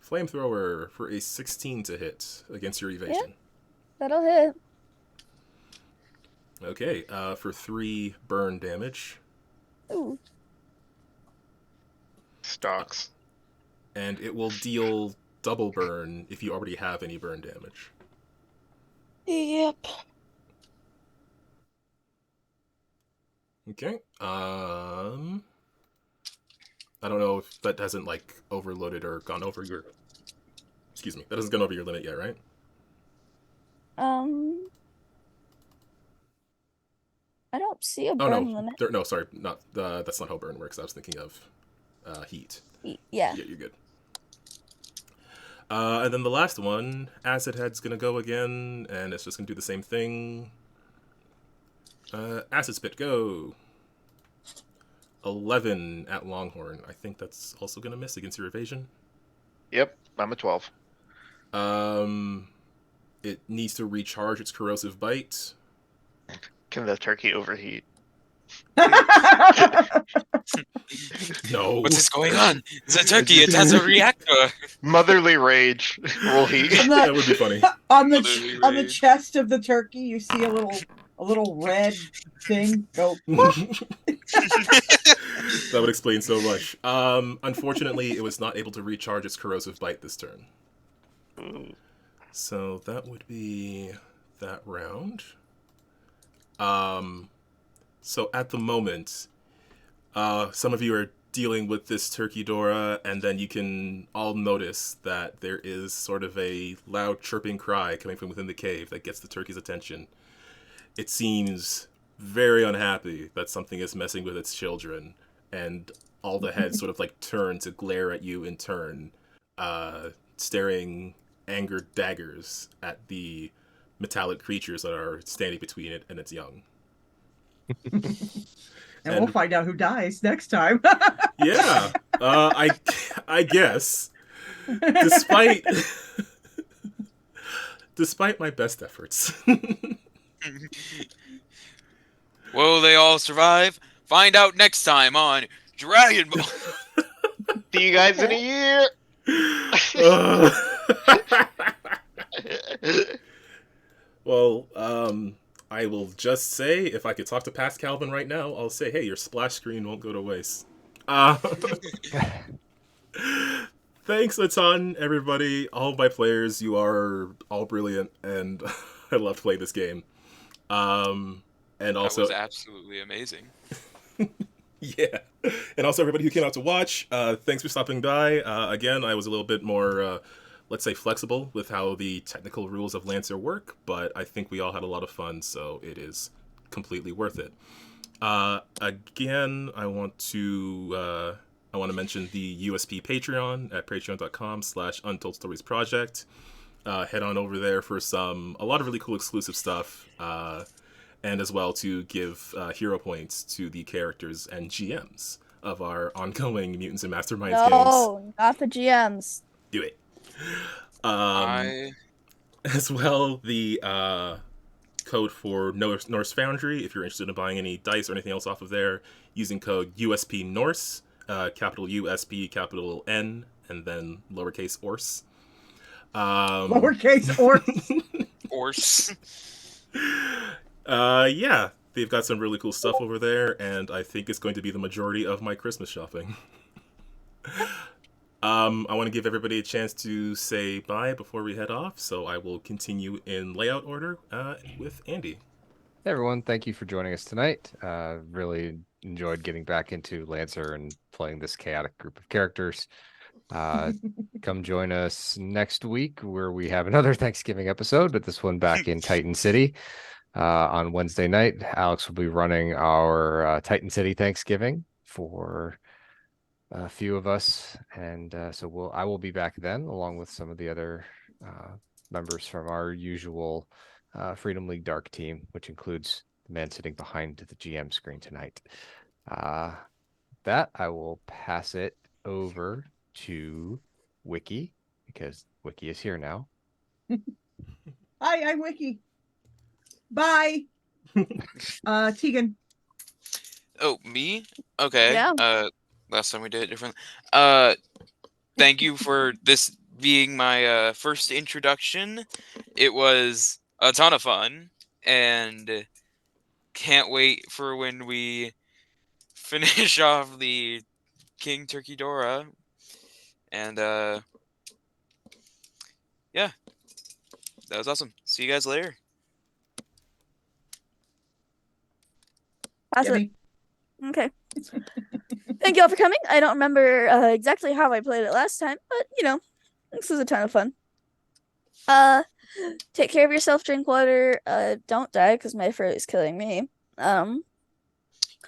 Flamethrower for a 16 to hit against your evasion. That'll hit. Okay, for 3 burn damage. Ooh. Stocks. And it will deal double burn if you already have any burn damage. Yep. Okay. I don't know if that hasn't like overloaded or gone over your. Excuse me. That hasn't gone over your limit yet, right? I don't see a Oh burn no. limit. No, sorry. Not that's not how burn works. I was thinking of heat. Yeah. Yeah, you're good. And then the last one, Acid Head's gonna go again, and it's just gonna do the same thing. Acid Spit, go. 11 at Longhorn. I think that's also gonna miss against your evasion. Yep, I'm a 12. It needs to recharge its corrosive bite. Can the turkey overheat? No. What is going on? It's a turkey. It has a reactor. Motherly rage. Roll heat. That would be funny. on Motherly the rage. chest of the turkey, you see a little red thing go. That would explain so much. Unfortunately, it was not able to recharge its corrosive bite this turn. So that would be that round. So at the moment, some of you are dealing with this turkey Dora, and then you can all notice that there is sort of a loud chirping cry coming from within the cave that gets the turkey's attention. It seems very unhappy that something is messing with its children, and all the heads sort of like turn to glare at you in turn, staring angered daggers at the metallic creatures that are standing between it and its young. And we'll find out who dies next time. Yeah, I guess, despite my best efforts. Will they all survive? Find out next time on Dragon Ball. See you guys in a year. Well, I will just say, if I could talk to past Calvin right now, I'll say, hey, your splash screen won't go to waste. Thanks a ton, everybody. All my players, you are all brilliant, and I love to play this game. And That also, was absolutely amazing. yeah, and also everybody who came out to watch. Thanks for stopping by. Again, I was a little bit more, let's say, flexible with how the technical rules of Lancer work, but I think we all had a lot of fun, so it is completely worth it. Again, I want to mention the USP Patreon at patreon.com/Untold Stories Project. Head on over there for a lot of really cool exclusive stuff, and as well to give hero points to the characters and GMs of our ongoing Mutants and Masterminds games. No, not the GMs. Do it. I As well, the code for Norse Foundry, if you're interested in buying any dice or anything else off of there, using code USP Norse, capital USP, capital N, and then lowercase Orse. Lowercase or Orse. Yeah, they've got some really cool stuff over there, and I think it's going to be the majority of my Christmas shopping. I want to give everybody a chance to say bye before we head off, so I will continue in layout order with Andy. Hey everyone, thank you for joining us tonight. Really enjoyed getting back into Lancer and playing this chaotic group of characters. Come join us next week where we have another Thanksgiving episode, but this one back in Titan City on Wednesday night. Alex will be running our Titan City Thanksgiving for a few of us, and so I will be back then along with some of the other members from our usual Freedom League Dark team, which includes the man sitting behind the GM screen tonight. That I will pass it over to Wiki, because Wiki is here now. Hi, I'm Wiki. Bye. Tegan. Oh, me? Okay. Yeah. Last time we did it different. Thank you for this being my first introduction. It was a ton of fun, and can't wait for when we finish off the King Turkey Dora. And yeah, that was awesome. See you guys later. Pass it. Debbie. Okay. Thank you all for coming. I don't remember exactly how I played it last time, but this was a ton of fun. Take care of yourself, drink water, don't die because my throat is killing me. You're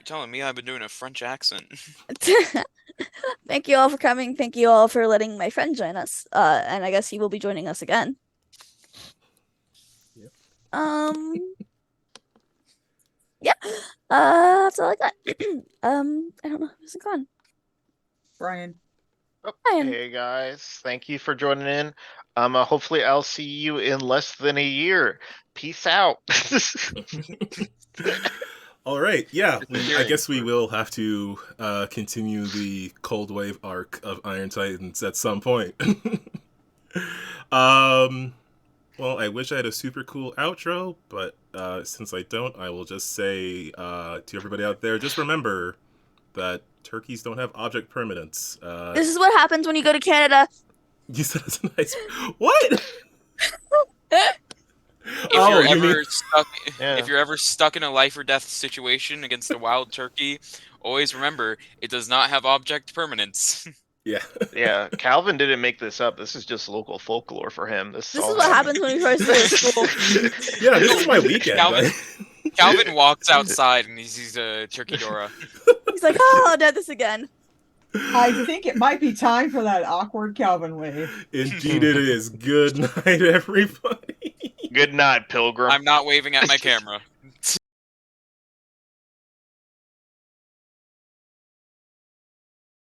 telling me I've been doing a French accent. Thank you all for coming. Thank you all for letting my friend join us. And I guess he will be joining us again. Yep. Yeah. That's all I got. I don't know who's gone. Brian. Oh, Brian. hey guys, thank you for joining in. Hopefully I'll see you in less than a year. Peace out. All right, yeah, I guess we will have to continue the Cold Wave arc of Iron Titans at some point. Well, I wish I had a super cool outro, but since I don't, I will just say to everybody out there, just remember that turkeys don't have object permanence. This is what happens when you go to Canada. You said it's a nice... What? If you're ever stuck in a life or death situation against a wild turkey, always remember it does not have object permanence. Yeah. Yeah, Calvin didn't make this up. This is just local folklore for him. This is what happens when we first go to school. Yeah, this is my weekend. Calvin walks outside and he sees a turkey Dora. He's like, "Oh, I did this again." I think it might be time for that awkward Calvin wave. Indeed it is. Good night, everybody. Good night, Pilgrim. I'm not waving at my camera.